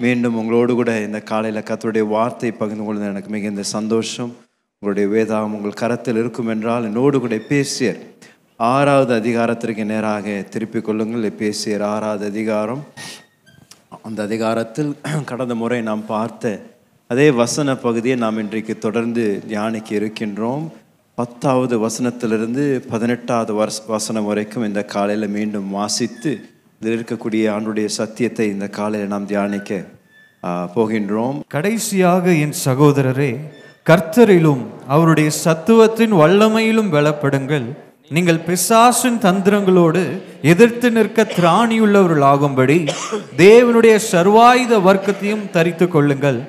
மீண்டும் உங்களோடு கூட இந்த காலையில் கர்த்தருடைய வார்த்தை பகிர்ந்து கொள்வது எனக்கு மிகுந்த சந்தோஷம். உங்களுடைய வேதாகம் உங்கள் கரத்தில் இருக்கும் என்றால் என்னோடு கூட எபேசியர் 6வது அதிகாரத்திற்கு நேராக திருப்பிக் கொள்ளுங்கள். எபேசியர் 6வது அதிகாரம். அந்த அதிகாரத்தில் கடந்த முறை நாம் பார்த்த அதே வசன பகுதியை நாம் இன்றைக்கு தொடர்ந்து தியானிக்க இருக்கின்றோம். 10வது வசனத்திலிருந்து 18வது வசனம் வரைக்கும் இந்த காலையில் மீண்டும் வாசித்து இதில் இருக்கக்கூடிய ஆண்டுடைய சத்தியத்தை இந்த காலையில் நாம் தியானிக்க போகின்றோம். கடைசியாக என் சகோதரரே, கர்த்தரிலும் அவருடைய சத்துவத்தின் வல்லமையிலும் பலப்படுங்கள். நீங்கள் பிசாசின் தந்திரங்களோடு எதிர்த்து நிற்க திராணியுள்ளவர்களாகும்படி தேவனுடைய சர்வாயுத வர்க்கத்தையும் தரித்து கொள்ளுங்கள்.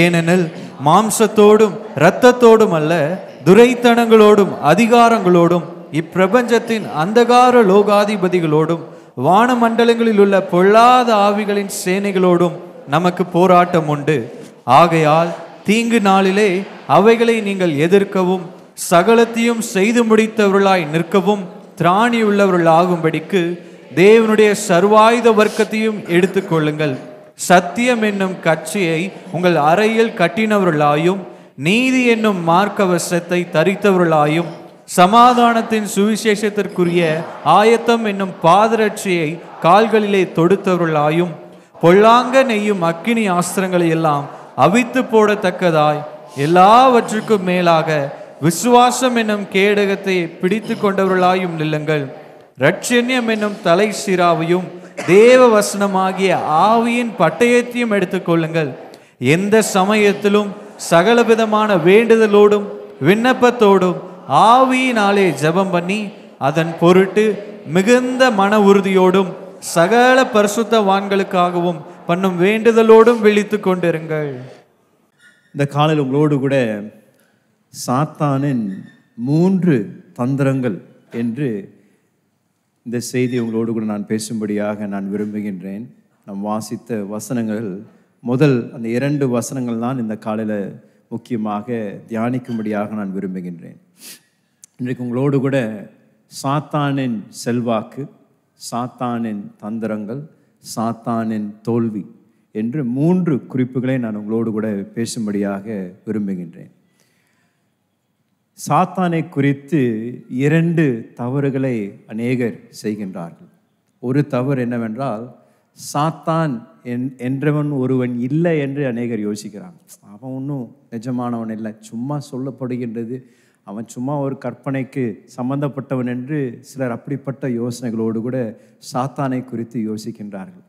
ஏனெனில் மாம்சத்தோடும் இரத்தத்தோடும் அல்ல, துரைத்தனங்களோடும் அதிகாரங்களோடும் இப்பிரபஞ்சத்தின் அந்தகார லோகாதிபதிகளோடும் வானமண்டலங்களில் உள்ள பொல்லாத ஆவிகளின் சேனைகளோடும் நமக்கு போராட்டம் உண்டு. ஆகையால் தீங்கு நாளிலே அவைகளை நீங்கள் எதிர்க்கவும் சகலத்தையும் செய்து முடித்தவர்களாய் நிற்கவும் திராணியுள்ளவர்களாகும்படிக்கு தேவனுடைய சர்வாயுத வர்க்கத்தையும் எடுத்துக்கொள்ளுங்கள். சத்தியம் என்னும் கட்சியை உங்கள் அறையில் கட்டினவர்களாயும் நீதி என்னும் மார்க்கவசத்தை தரித்தவர்களாயும் சமாதானத்தின் சுவிசேஷத்திற்குரிய ஆயத்தம் என்னும் பாதரட்சியை கால்களிலே தொடுத்தவர்களாயும் பொல்லாங்க நெய்யும் அக்கினி ஆஸ்திரங்களை எல்லாம் அவித்து போடத்தக்கதாய் எல்லாவற்றுக்கும் மேலாக விசுவாசம் என்னும் கேடகத்தை பிடித்து கொண்டவர்களாயும் நில்லுங்கள். இரட்சண்யம் என்னும் தலை சிராவையும் தேவ வசனமாகிய ஆவியின் பட்டயத்தையும் எடுத்துக்கொள்ளுங்கள். எந்த சமயத்திலும் சகலவிதமான வேண்டுதலோடும் விண்ணப்பத்தோடும் ஆவியினாலே ஜெபம் பண்ணி அதன் பொருட்டு மிகுந்த மன உறுதியோடும் சகல பரிசுத்தவான்களுக்காகவும் பண்ணும் வேண்டுதலோடும் விழித்து கொண்டிருங்கள். இந்த காலையில் உங்களோடு கூட சாத்தானின் 3 தந்திரங்கள் என்று இந்த செய்தி உங்களோடு கூட நான் பேசும்படியாக நான் விரும்புகின்றேன். நாம் வாசித்த வசனங்கள் முதல் அந்த 2 வசனங்கள் தான் இந்த காலையில் முக்கியமாக தியானிக்கும்படியாக நான் விரும்புகின்றேன். இன்றைக்கு உங்களோடு கூட சாத்தானின் செல்வாக்கு, சாத்தானின் தந்திரங்கள், சாத்தானின் தோல்வி என்று 3 குறிப்புகளை நான் உங்களோடு கூட பேசும்படியாக விரும்புகின்றேன். சாத்தானை குறித்து 2 தவறுகளை அநேகர் செய்கின்றார்கள். ஒரு தவறு என்னவென்றால், சாத்தான் என்றவன் ஒருவன் இல்லை என்று அநேகர் யோசிக்கிறாங்க. அவன் ஒன்றும் நிஜமானவன் இல்லை, சும்மா சொல்லப்படுகின்றது, அவன் சும்மா ஒரு கற்பனைக்கு சம்பந்தப்பட்டவன் என்று சிலர் அப்படிப்பட்ட யோசனைகளோடு கூட சாத்தானை குறித்து யோசிக்கின்றார்கள்.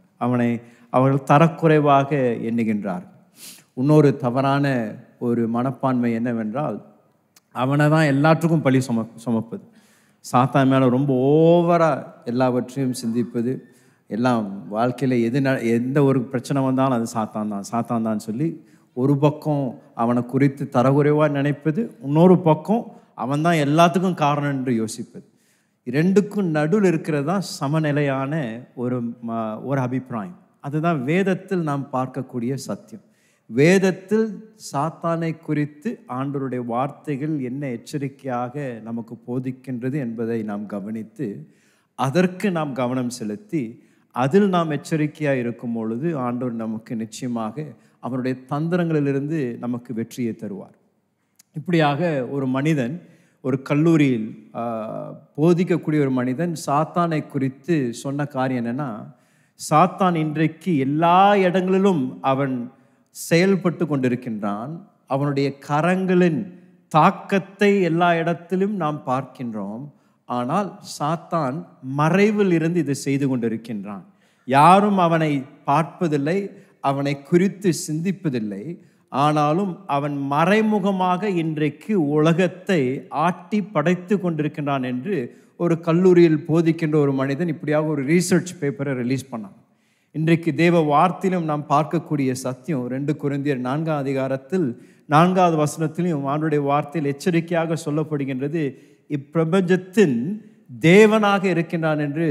அவர்கள் தரக்குறைவாக எண்ணுகின்றார்கள். இன்னொரு தவறான ஒரு மனப்பான்மை என்னவென்றால், அவனை தான் எல்லாற்றுக்கும் பழி சுமப்பது, சாத்தான் மேலே ரொம்ப ஓவராக எல்லாவற்றையும் சிந்திப்பது, எல்லாம் வாழ்க்கையில் எந்த ஒரு பிரச்சனை வந்தாலும் அது சாத்தான் தான் சொல்லி ஒரு பக்கம் அவனை குறித்து தரக்குறைவாக நினைப்பது, இன்னொரு பக்கம் அவன் தான் எல்லாத்துக்கும் காரணம் என்று யோசிப்பது. 2க்கும் நடுவில் இருக்கிறது தான் சமநிலையான ஒரு அபிப்பிராயம். அதுதான் வேதத்தில் நாம் பார்க்கக்கூடிய சத்தியம். வேதத்தில் சாத்தானை குறித்து ஆண்டவருடைய வார்த்தைகள் என்ன எச்சரிக்கையாக நமக்கு போதிக்கின்றது என்பதை நாம் கவனித்து அதற்கு நாம் கவனம் செலுத்தி அதில் நாம் எச்சரிக்கையாக இருக்கும் பொழுது ஆண்டவர் நமக்கு நிச்சயமாக அவருடைய தந்திரங்களிலிருந்து நமக்கு வெற்றியை தருவார். இப்படியாக ஒரு மனிதன் ஒரு கல்லூரியில் போதிக்கக்கூடிய ஒரு மனிதன் சாத்தானை குறித்து சொன்ன காரியம் என்னன்னா, சாத்தான் இன்றைக்கு எல்லா இடங்களிலும் அவன் செயல்பட்டு கொண்டிருக்கின்றான். அவனுடைய கரங்களின் தாக்கத்தை எல்லா இடத்திலும் நாம் பார்க்கின்றோம். ஆனால் சாத்தான் மறைவில் இருந்து இதை செய்து கொண்டிருக்கின்றான். யாரும் அவனை பார்ப்பதில்லை, அவனை குறித்து சிந்திப்பதில்லை. ஆனாலும் அவன் மறைமுகமாக இன்றைக்கு உலகத்தை ஆட்டி படைத்து கொண்டிருக்கின்றான் என்று ஒரு கல்லூரியில் போதிக்கின்ற ஒரு மனிதன் இப்படியாக ஒரு ரீசர்ச் பேப்பரை ரிலீஸ் பண்ணான். இன்றைக்கு தேவ வார்த்தையிலும் நாம் பார்க்கக்கூடிய சத்தியம் 2 கொரிந்தியர் 4ஆம் அதிகாரத்தில் 4வது வசனத்திலும் ஆண்டவருடைய வார்த்தையில் எச்சரிக்கையாக சொல்லப்படுகின்றது. இப்பிரபஞ்சத்தின் தேவனாக இருக்கின்றான் என்று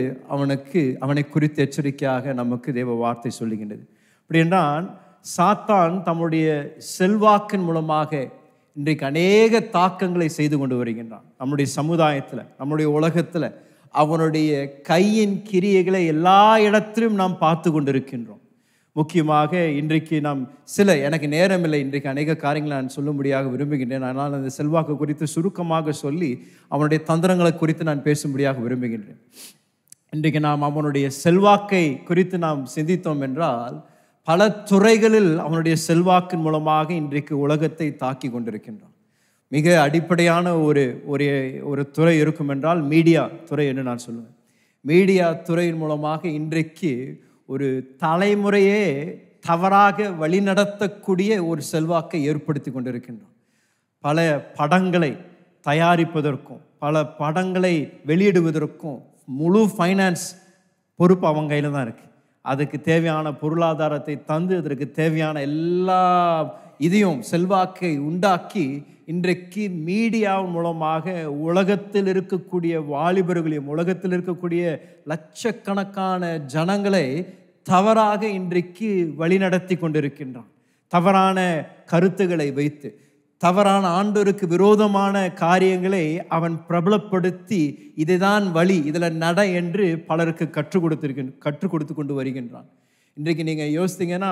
அவனை குறித்து எச்சரிக்கையாக நமக்கு தேவ வார்த்தை சொல்லுகின்றது. அப்படி என்றால் சாத்தான் தம்முடைய செல்வாக்கின் மூலமாக இன்றைக்கு அநேக தாக்கங்களை செய்து கொண்டு வருகின்றான். நம்முடைய சமுதாயத்தில், நம்முடைய உலகத்தில் அவனுடைய கையின் கிரியைகளை எல்லா இடத்திலும் நாம் பார்த்து கொண்டிருக்கின்றோம். முக்கியமாக இன்றைக்கு நாம் எனக்கு நேரம் இல்லை, இன்றைக்கு அநேக காரியங்களை நான் சொல்லும்படியாக விரும்புகின்றேன். ஆனால் அந்த செல்வாக்கு குறித்து சுருக்கமாக சொல்லி அவனுடைய தந்திரங்களை குறித்து நான் பேசும்படியாக விரும்புகின்றேன். இன்றைக்கு நாம் அவனுடைய செல்வாக்கை குறித்து நாம் சிந்தித்தோம் என்றால் பல துறைகளில் அவனுடைய செல்வாக்கின் மூலமாக இன்றைக்கு உலகத்தை தாக்கி கொண்டிருக்கின்றான். மிக அடிப்படையான ஒரு துறை இருக்கும் என்றால் மீடியா துறை என்று நான் சொல்லுவேன். மீடியா துறையின் மூலமாக இன்றைக்கு ஒரு தலைமுறையே தவறாக வழிநடத்தக்கூடிய ஒரு செல்வாக்கை ஏற்படுத்தி கொண்டிருக்கின்றான். பல படங்களை தயாரிப்பதற்கும் பல படங்களை வெளியிடுவதற்கும் முழு ஃபைனான்ஸ் பொறுப்பு அவங்க கையில் தான் இருக்குது. அதுக்கு தேவையான பொருளாதாரத்தை தந்து அதற்கு தேவையான எல்லா இதையும் செல்வாக்கை உண்டாக்கி இன்றைக்கு மீடியாவின் மூலமாக உலகத்தில் இருக்கக்கூடிய வாலிபர்களையும் உலகத்தில் இருக்கக்கூடிய லட்சக்கணக்கான ஜனங்களை தவறாக இன்றைக்கு வழிநடத்தி கொண்டிருக்கின்றான். தவறான கருத்துக்களை வைத்து தவறான ஆண்டவருக்கு விரோதமான காரியங்களை அவன் பிரபலப்படுத்தி இதுதான் வழி, இதில் நட என்று பலருக்கு கற்றுக் கொடுத்து கொண்டு வருகின்றான். இன்றைக்கு நீங்கள் யோசித்தீங்கன்னா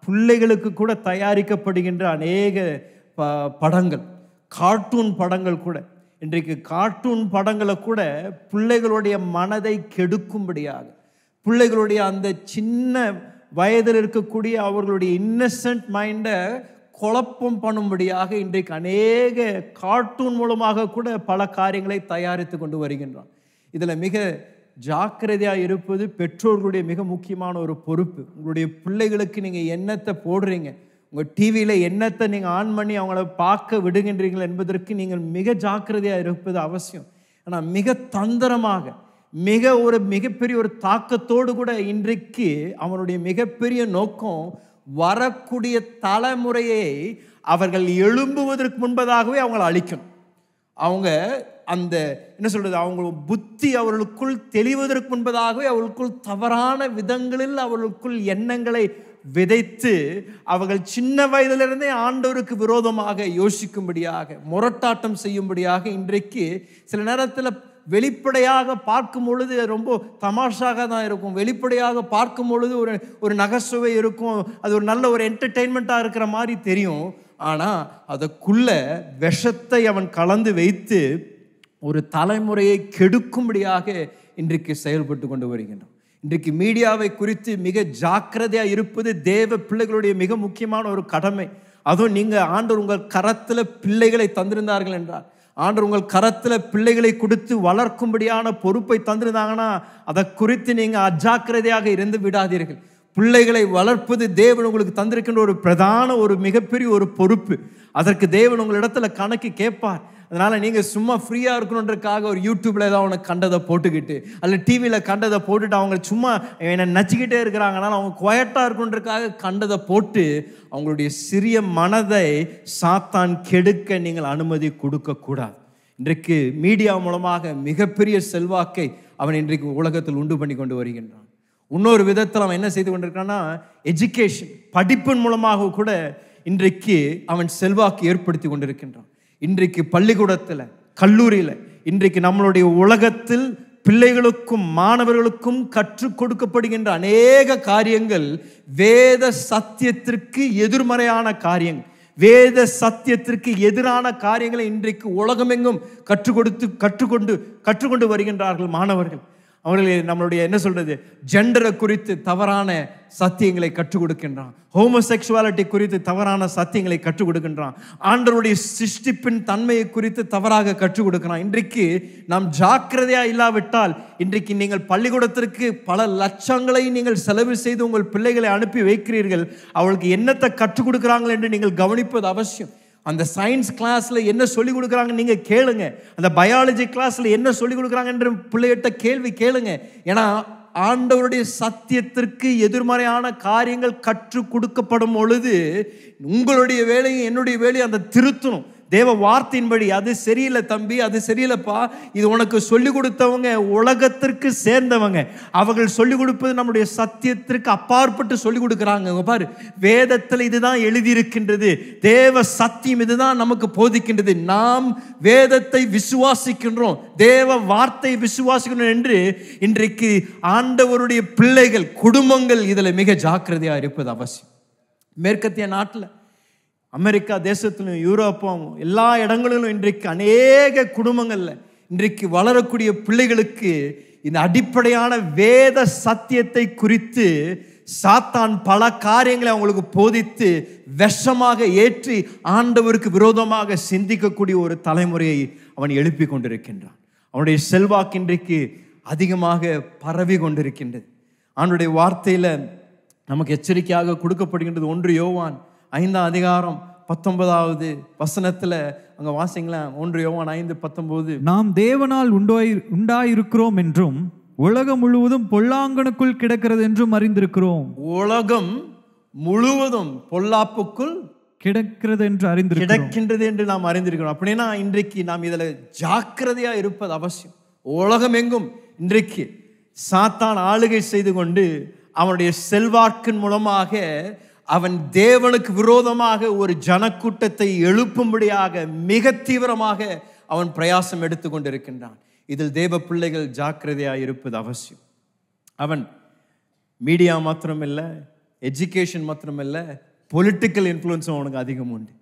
பிள்ளைகளுக்கு கூட தயாரிக்கப்படுகின்ற அநேக படங்கள், கார்ட்டூன் படங்கள் கூட, இன்றைக்கு கார்ட்டூன் படங்களை கூட பிள்ளைகளுடைய மனதை கெடுக்கும்படியாக, பிள்ளைகளுடைய அந்த சின்ன வயதில் இருக்கக்கூடிய அவர்களுடைய இன்னசென்ட் மைண்டை குழப்பம் பண்ணும்படியாக இன்றைக்கு அநேக கார்ட்டூன் மூலமாக கூட பல காரியங்களை தயாரித்து கொண்டு வருகின்றான். இதில் மிக ஜாக்கிரதையாக இருப்பது பெற்றோர்களுடைய மிக முக்கியமான ஒரு பொறுப்பு. உங்களுடைய பிள்ளைகளுக்கு நீங்கள் என்னத்தை போடுறீங்க, உங்கள் டிவியில் என்னத்தை நீங்கள் ஆன் பண்ணி அவங்கள பார்க்க விடுகின்றீர்கள் என்பதற்கு நீங்கள் மிக ஜாக்கிரதையாக இருப்பது அவசியம். ஆனால் மிக தந்திரமாக மிகப்பெரிய ஒரு தாக்கத்தோடு கூட இன்றைக்கு அவனுடைய மிகப்பெரிய நோக்கம் வரக்கூடிய தலைமுறையை அவர்கள் எழும்புவதற்கு முன்பதாகவே அவங்களை அழிக்கணும். அவங்க அந்த என்ன சொல்றது, அவங்க புத்தி அவர்களுக்குள் தெளிவதற்கு முன்பதாகவே அவர்களுக்குள் தவறான விதங்களில் அவர்களுக்குள் எண்ணங்களை விதைத்து அவர்கள் சின்ன வயதிலிருந்தே ஆண்டவருக்கு விரோதமாக யோசிக்கும்படியாக, முரட்டாட்டம் செய்யும்படியாக இன்றைக்கு சில நேரத்தில் வெளிப்படையாக பார்க்கும் பொழுது ரொம்ப தமாஷாக தான் இருக்கும். வெளிப்படையாக பார்க்கும் பொழுது ஒரு நகைச்சுவை இருக்கும், அது ஒரு நல்ல ஒரு என்டர்டெயின்மெண்ட்டாக இருக்கிற மாதிரி தெரியும். ஆனால் அதுக்குள்ள விஷத்தை அவன் கலந்து வைத்து ஒரு தலைமுறையை கெடுக்கும்படியாக இன்றைக்கு செயல்பட்டு கொண்டு வருகின்றான். இன்றைக்கு மீடியாவை குறித்து மிக ஜாக்கிரதையாக இருப்பது தேவ பிள்ளைகளுடைய மிக முக்கியமான ஒரு கடமை. அதுவும் நீங்கள் ஆண்டவர் உங்கள் கரத்தில் பிள்ளைகளை தந்திருந்தார்கள் என்றால், ஆண்டவர் உங்கள் கரத்தில் பிள்ளைகளை கொடுத்து வளர்க்கும்படியான பொறுப்பை தந்திருந்தாங்கன்னா அதை குறித்து நீங்கள் அஜாக்கிரதையாக இருந்து விடாதீர்கள். பிள்ளைகளை வளர்ப்பது தேவன் உங்களுக்கு தந்திருக்கின்ற ஒரு பிரதான ஒரு மிகப்பெரிய ஒரு பொறுப்பு. அதற்கு தேவன் உங்களிடத்துல கணக்கு கேட்பார். அதனால் நீங்கள் சும்மா ஃப்ரீயாக இருக்கணுன்றதுக்காக ஒரு யூடியூப்பில் ஏதாவது அவனை கண்டதை போட்டுக்கிட்டு அல்ல டிவியில் கண்டதை போட்டுட்டு அவங்க சும்மா என்னை நச்சிக்கிட்டே இருக்கிறாங்கனால அவங்க குவைட்டாக இருக்கணுன்றதுக்காக கண்டதை போட்டு அவங்களுடைய சிறிய மனதை சாத்தான் கெடுக்க நீங்கள் அனுமதி கொடுக்கக்கூடாது. இன்றைக்கு மீடியா மூலமாக மிகப்பெரிய செல்வாக்கை அவன் இன்றைக்கு உலகத்தில் உண்டு பண்ணி கொண்டு வருகின்றான். இன்னொரு விதத்தில் அவன் என்ன செய்து கொண்டிருக்கான்னா, எஜுகேஷன், படிப்பின் மூலமாக கூட இன்றைக்கு அவன் செல்வாக்கு ஏற்படுத்தி கொண்டிருக்கின்றான். இன்றைக்கு பள்ளிக்கூடத்தில், கல்லூரியில், இன்றைக்கு நம்மளுடைய உலகத்தில் பிள்ளைகளுக்கும் மாணவர்களுக்கும் கற்றுக் கொடுக்கப்படுகின்ற அநேக காரியங்கள் வேத சத்தியத்திற்கு எதிர்மறையான காரியங்கள், வேத சத்தியத்திற்கு எதிரான காரியங்களை இன்றைக்கு உலகமெங்கும் கற்றுக்கொண்டு வருகின்றார்கள் மாணவர்கள். அவர்கள் நம்மளுடைய என்ன சொல்றது, ஜெண்டரை குறித்து தவறான சத்தியங்களை கற்றுக் கொடுக்கின்றான், ஹோமோசெக்சுவாலிட்டி குறித்து தவறான சத்தியங்களை கற்றுக் கொடுக்கின்றான், ஆண்டவருடைய சிருஷ்டிப்பின் தன்மையை குறித்து தவறாக கற்றுக் கொடுக்கிறான். இன்றைக்கு நாம் ஜாக்கிரதையா இல்லாவிட்டால் இன்றைக்கு நீங்கள் பள்ளிக்கூடத்திற்கு பல லட்சங்களை நீங்கள் செலவு செய்து உங்கள் பிள்ளைகளை அனுப்பி வைக்கிறீர்கள். அவளுக்கு என்னத்தை கற்றுக் கொடுக்குறாங்க என்று நீங்கள் கவனிப்பது அவசியம். அந்த சயின்ஸ் கிளாஸில் என்ன சொல்லிக் கொடுக்குறாங்க நீங்கள் கேளுங்க. அந்த பயாலஜி கிளாஸில் என்ன சொல்லிக் கொடுக்குறாங்க என்று பிள்ளைகிட்ட கேள்வி கேளுங்க. ஏன்னா ஆண்டவருடைய சத்தியத்திற்கு எதிர்மறையான காரியங்கள் கற்றுக் கொடுக்கப்படும் பொழுது உங்களுடைய வேலையும் என்னுடைய வேலையும் அந்த திருத்தணும். தேவ வார்த்தையின்படி அது சரியில்லை தம்பி, அது சரியில்லைப்பா, இது உனக்கு சொல்லிக் கொடுத்தவங்க உலகத்திற்கு சேர்ந்தவங்க, அவர்கள் சொல்லிக் கொடுப்பது நம்முடைய சத்தியத்திற்கு அப்பாற்பட்டு சொல்லிக் கொடுக்குறாங்க. பாரு, வேதத்தில் இதுதான் எழுதியிருக்கின்றது, தேவ சத்தியம் இதுதான் நமக்கு போதிக்கின்றது, நாம் வேதத்தை விசுவாசிக்கின்றோம், தேவ வார்த்தை விசுவாசிக்கணும் என்று இன்றைக்கு ஆண்டவருடைய பிள்ளைகள், குடும்பங்கள் இதில் மிக ஜாக்கிரதையாக இருப்பது அவசியம். மேற்கத்திய நாட்டில், அமெரிக்கா தேசத்திலும், யூரோப்பும், எல்லா இடங்களிலும் இன்றைக்கு அநேக குடும்பங்களில் இன்றைக்கு வளரக்கூடிய பிள்ளைகளுக்கு இந்த அடிப்படையான வேத சத்தியத்தை குறித்து சாத்தான் பல காரியங்களை அவங்களுக்கு போதித்து விஷமாக ஏற்றி ஆண்டவருக்கு விரோதமாக சிந்திக்கக்கூடிய ஒரு தலைமுறையை அவன் எழுப்பி கொண்டிருக்கின்றான். அவனுடைய செல்வாக்கு இன்றைக்கு அதிகமாக பரவி கொண்டிருக்கின்றது. அவனுடைய வார்த்தையில் நமக்கு எச்சரிக்கையாக கொடுக்கப்படுகின்றது. 1 யோவான் 5ஆம் அதிகாரம் 19வது வசனத்தில் அங்க வாசிங்களேன். 1 யோவான் 5:19, நாம் தேவனால் உண்டாயிருக்கிறோம் என்றும் உலகம் முழுவதும் பொல்லாங்கனுக்குள் கிடக்கிறது என்றும் அறிந்திருக்கிறோம். உலகம் முழுவதும் பொல்லாப்புக்குள் கிடக்கிறது என்று கிடக்கின்றது என்று நாம் அறிந்திருக்கிறோம். அப்படின்னா இன்றைக்கு நாம் இதில் ஜாக்கிரதையா இருப்பது அவசியம். உலகம் எங்கும் இன்றைக்கு சாத்தான் ஆளுகை செய்து கொண்டு அவனுடைய செல்வாக்கின் மூலமாக அவன் தேவனுக்கு விரோதமாக ஒரு ஜனக்கூட்டத்தை எழுப்பும்படியாக மிக தீவிரமாக அவன் பிரயாசம் எடுத்துக்கொண்டிருக்கின்றான். இதில் தேவ பிள்ளைகள் ஜாக்கிரதையாக இருப்பது அவசியம். அவன் மீடியா மாத்திரமில்லை, எஜுகேஷன் மாத்திரமில்லை, பொலிட்டிக்கல் இன்ஃப்ளூயன்ஸும் அவனுக்கு அதிகம் உண்டு.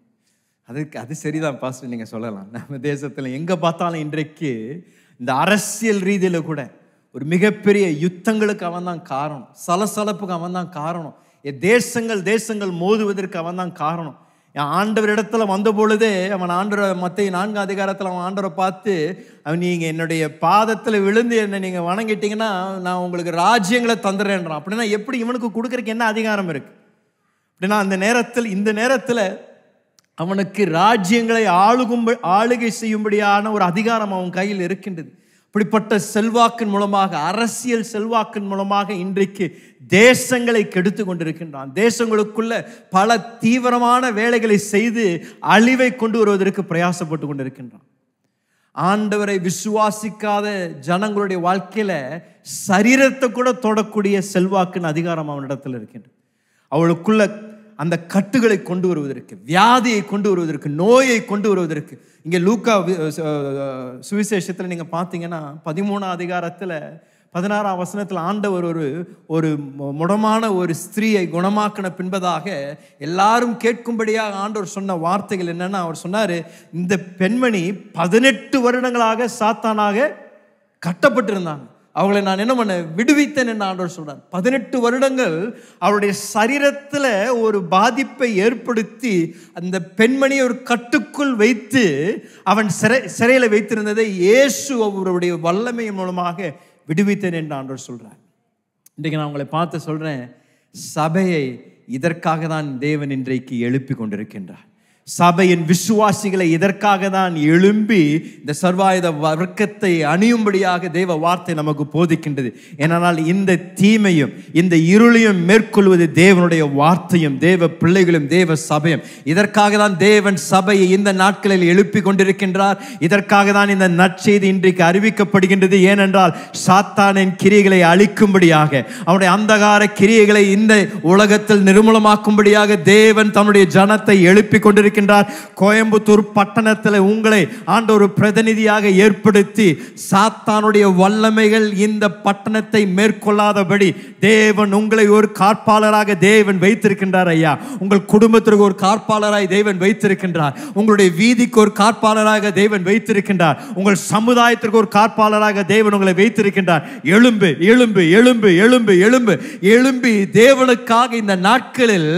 அது சரிதான் பாஸ்டர், நீங்கள் சொல்லலாம். நம்ம தேசத்தில் எங்கே பார்த்தாலும் இன்றைக்கு இந்த அரசியல் ரீதியில் கூட ஒரு மிகப்பெரிய யுத்தங்களுக்கு அவன் தான் காரணம், சலசலப்புக்கு அவன் தான் காரணம், தேசங்கள் மோதுவதற்கு அவன் தான் காரணம். என் ஆண்டவர் இடத்துல வந்த பொழுதே அவன் ஆண்டவரை மத்திய 4ஆம் அதிகாரத்தில் அவன் ஆண்டவரை பார்த்து, அவன் நீங்கள் என்னுடைய பாதத்தில் விழுந்து என்னை நீங்கள் வணங்கிட்டீங்கன்னா நான் உங்களுக்கு ராஜ்யங்களை தந்துடுறேன்றான். அப்படின்னா எப்படி இவனுக்கு கொடுக்குறதுக்கு என்ன அதிகாரம் இருக்கு? அப்படின்னா இந்த நேரத்தில் அவனுக்கு ராஜ்யங்களை ஆளுகை செய்யும்படியான ஒரு அதிகாரம் அவன் கையில் இருக்கின்றது. இப்படிப்பட்ட செல்வாக்கின் மூலமாக, அரசியல் செல்வாக்கின் மூலமாக இன்றைக்கு தேசங்களை கெடுத்து கொண்டிருக்கின்றான். தேசங்களுக்குள்ள பல தீவிரமான வேலைகளை செய்து அழிவை கொண்டு வருவதற்கு பிரயாசப்பட்டு கொண்டிருக்கின்றான். ஆண்டவரை விசுவாசிக்காத ஜனங்களுடைய வாழ்க்கையில சரீரத்தை கூட தொடக்கூடிய செல்வாக்கின் அதிகாரம் அவனிடத்தில் இருக்கின்றது. அவளுக்குள்ள அந்த கட்டுகளை கொண்டு வருவதற்கு, வியாதியை கொண்டு வருவதற்கு, நோயை கொண்டு வருவதற்கு. இங்கே லூக்கா சுவிசேஷத்தில் நீங்கள் பார்த்தீங்கன்னா 13ஆம் அதிகாரத்தில் 16ஆம் வசனத்தில் ஆண்டவர் ஒரு முடமான ஒரு ஸ்திரீயை குணமாக்கின பின்பதாக எல்லாரும் கேட்கும்படியாக ஆண்டவர் சொன்ன வார்த்தைகள் என்னன்னா, அவர் சொன்னார், இந்த பெண்மணி 18 வருடங்களாக சாத்தானாக கட்டப்பட்டிருந்தாங்க, அவங்களை நான் என்ன பண்ண விடுவித்தேன் என்று ஆண்டவர் சொல்றார். 18 வருடங்கள் அவருடைய சரீரத்தில் ஒரு பாதிப்பை ஏற்படுத்தி அந்த பெண்மணியை ஒரு கட்டுக்குள் வைத்து அவன் சிறையில் வைத்திருந்ததை இயேசு அவருடைய வல்லமையின் மூலமாக விடுவித்தேன் என்று ஆண்டவர் சொல்றார். இன்றைக்கு நான் உங்களை பார்த்து சொல்றேன், சபையை இதற்காக தான் தேவன் இன்றைக்கு எழுப்பி கொண்டிருக்கின்றார். சபையின் விசுவாசிகளை இதற்காக தான் எழும்பி இந்த சர்வாயுத வர்க்கத்தை அணியும்படியாக தேவ வார்த்தை நமக்கு போதிக்கின்றது. ஏனால் இந்த தீமையும் இந்த இருளையும் மேற்கொள்வது தேவனுடைய வார்த்தையும் தேவ பிள்ளைகளும் தேவ சபையும். இதற்காக தான் தேவன் சபையை இந்த நாட்களில் எழுப்பி கொண்டிருக்கின்றார். இதற்காக தான் இந்த நற்செய்தி இன்றைக்கு அறிவிக்கப்படுகின்றது. ஏனென்றால் சாத்தானின் கிரியைகளை அழிக்கும்படியாக, அவனுடைய அந்தகார கிரியைகளை இந்த உலகத்தில் நிர்மூலமாக்கும்படியாக தேவன் தன்னுடைய ஜனத்தை எழுப்பி கொண்டிருக்கின்றார். கோயம்புத்தூர் பட்டணத்தில் உங்களை ஆண்டவர் பிரதிநிதியாக ஏற்படுத்தி சாத்தானுடைய வல்லமைகள் இந்த பட்டணத்தை மேற்கொள்ளாதபடி தேவன் உங்களை ஒரு காப்பாளராக தேவன் வைத்திருக்கின்றார். ஐயா, உங்கள் குடும்பத்திற்கு ஒரு காப்பாளராய் தேவன் வைத்திருக்கின்றார். உங்களுடைய வீதிக்கு ஒரு காப்பாளராக தேவன் வைத்திருக்கின்றார். உங்கள் சமுதாயத்திற்கு ஒரு காப்பாளராக தேவன் உங்களை வைத்திருக்கின்றார். எழும்பு எழும்பு எழும்பு எழும்பு எழும்பு எழும்பி தேவனுக்காக இந்த நாட்களில்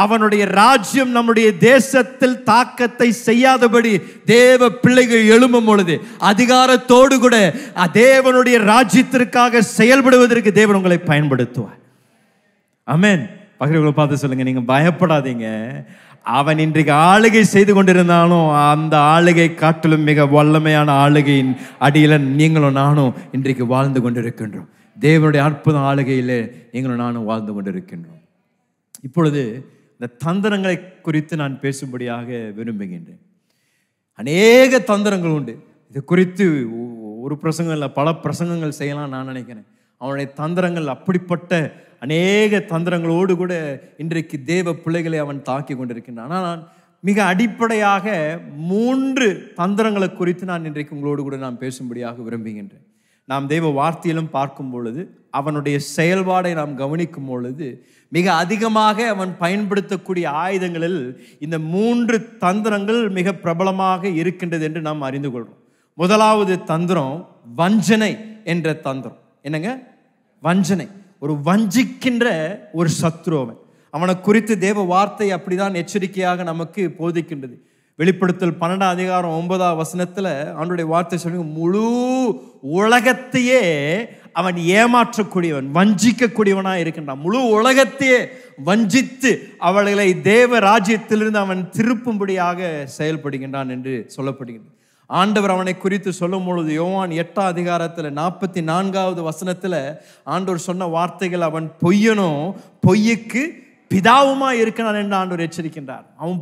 அவனுடைய ராஜ்யம் நம்முடைய தேசத்தில் தாக்கத்தை செய்யாதபடி தேவ பிள்ளைகள் எழும்பும் பொழுது அதிகாரத்தோடு கூட தேவனுடைய ராஜ்யத்திற்காக செயல்படுவதற்கு தேவன் உங்களை பயன்படுத்துவார். ஆமென். பகிர்வுகளை பார்த்து சொல்லுங்க, நீங்க பயப்படாதீங்க. அவன் இன்றைக்கு ஆளுகை செய்து கொண்டிருந்தாலும் அந்த ஆளுகை காட்டிலும் மிக வல்லமையான ஆளுகையின் அடியில் நீங்களும் நானும் இன்றைக்கு வாழ்ந்து கொண்டிருக்கின்றோம். தேவனுடைய அற்புத ஆளுகையில் நீங்களும் நானும் வாழ்ந்து கொண்டிருக்கின்றோம். இப்பொழுது இந்த தந்திரங்களை குறித்து நான் பேசும்படியாக விரும்புகின்றேன். அநேக தந்திரங்கள் உண்டு. இது குறித்து ஒரு பிரசங்கம் இல்லை, பல பிரசங்கங்கள் செய்யலாம் நான் நினைக்கிறேன். அவனுடைய தந்திரங்கள் அப்படிப்பட்ட அநேக தந்திரங்களோடு கூட இன்றைக்கு தேவ பிள்ளைகளை அவன் தாக்கி கொண்டிருக்கின்றான். ஆனால் நான் மிக அடிப்படையாக 3 தந்திரங்களை குறித்து நான் இன்றைக்கு உங்களோடு கூட நான் பேசும்படியாக விரும்புகின்றேன். நாம் தேவ வார்த்தையிலும் பார்க்கும் பொழுது, அவனுடைய செயல்பாடை நாம் கவனிக்கும் பொழுது, மிக அதிகமாக அவன் பயன்படுத்தக்கூடிய ஆயுதங்களில் இந்த 3 தந்திரங்கள் மிக பிரபலமாக இருக்கின்றது என்று நாம் அறிந்து கொள்கிறோம். முதலாவது தந்திரம் வஞ்சனை என்ற தந்திரம். என்னங்க? வஞ்சனை. ஒரு வஞ்சிக்கின்ற ஒரு சத்ரு அவன். அவனை குறித்து தேவ வார்த்தை அப்படிதான் எச்சரிக்கையாக நமக்கு போதிக்கின்றது. வெளிப்படுத்தல் 12ஆம் அதிகாரம் 9ஆம் வசனத்துல ஆண்டவருடைய வார்த்தை சொல்லி, முழு உலகத்தையே அவன் ஏமாற்றக்கூடியவன், வஞ்சிக்கக்கூடியவனா இருக்கின்றான். முழு உலகத்தையே வஞ்சித்து அவர்களை தேவ ராஜ்யத்திலிருந்து அவன் திருப்பும்படியாக செயல்படுகின்றான் என்று சொல்லப்படுகின்றது. ஆண்டவர் அவனை குறித்து சொல்லும் பொழுது யோவான் 8ஆம் அதிகாரத்தில் 44வது வசனத்துல ஆண்டவர் சொன்ன வார்த்தைகள், அவன் பொய்யனும் பொய்யுக்கு பிதாவுமா இருக்கிறான் என்று ஆண்டவர் எச்சரிக்கின்றார். அவன்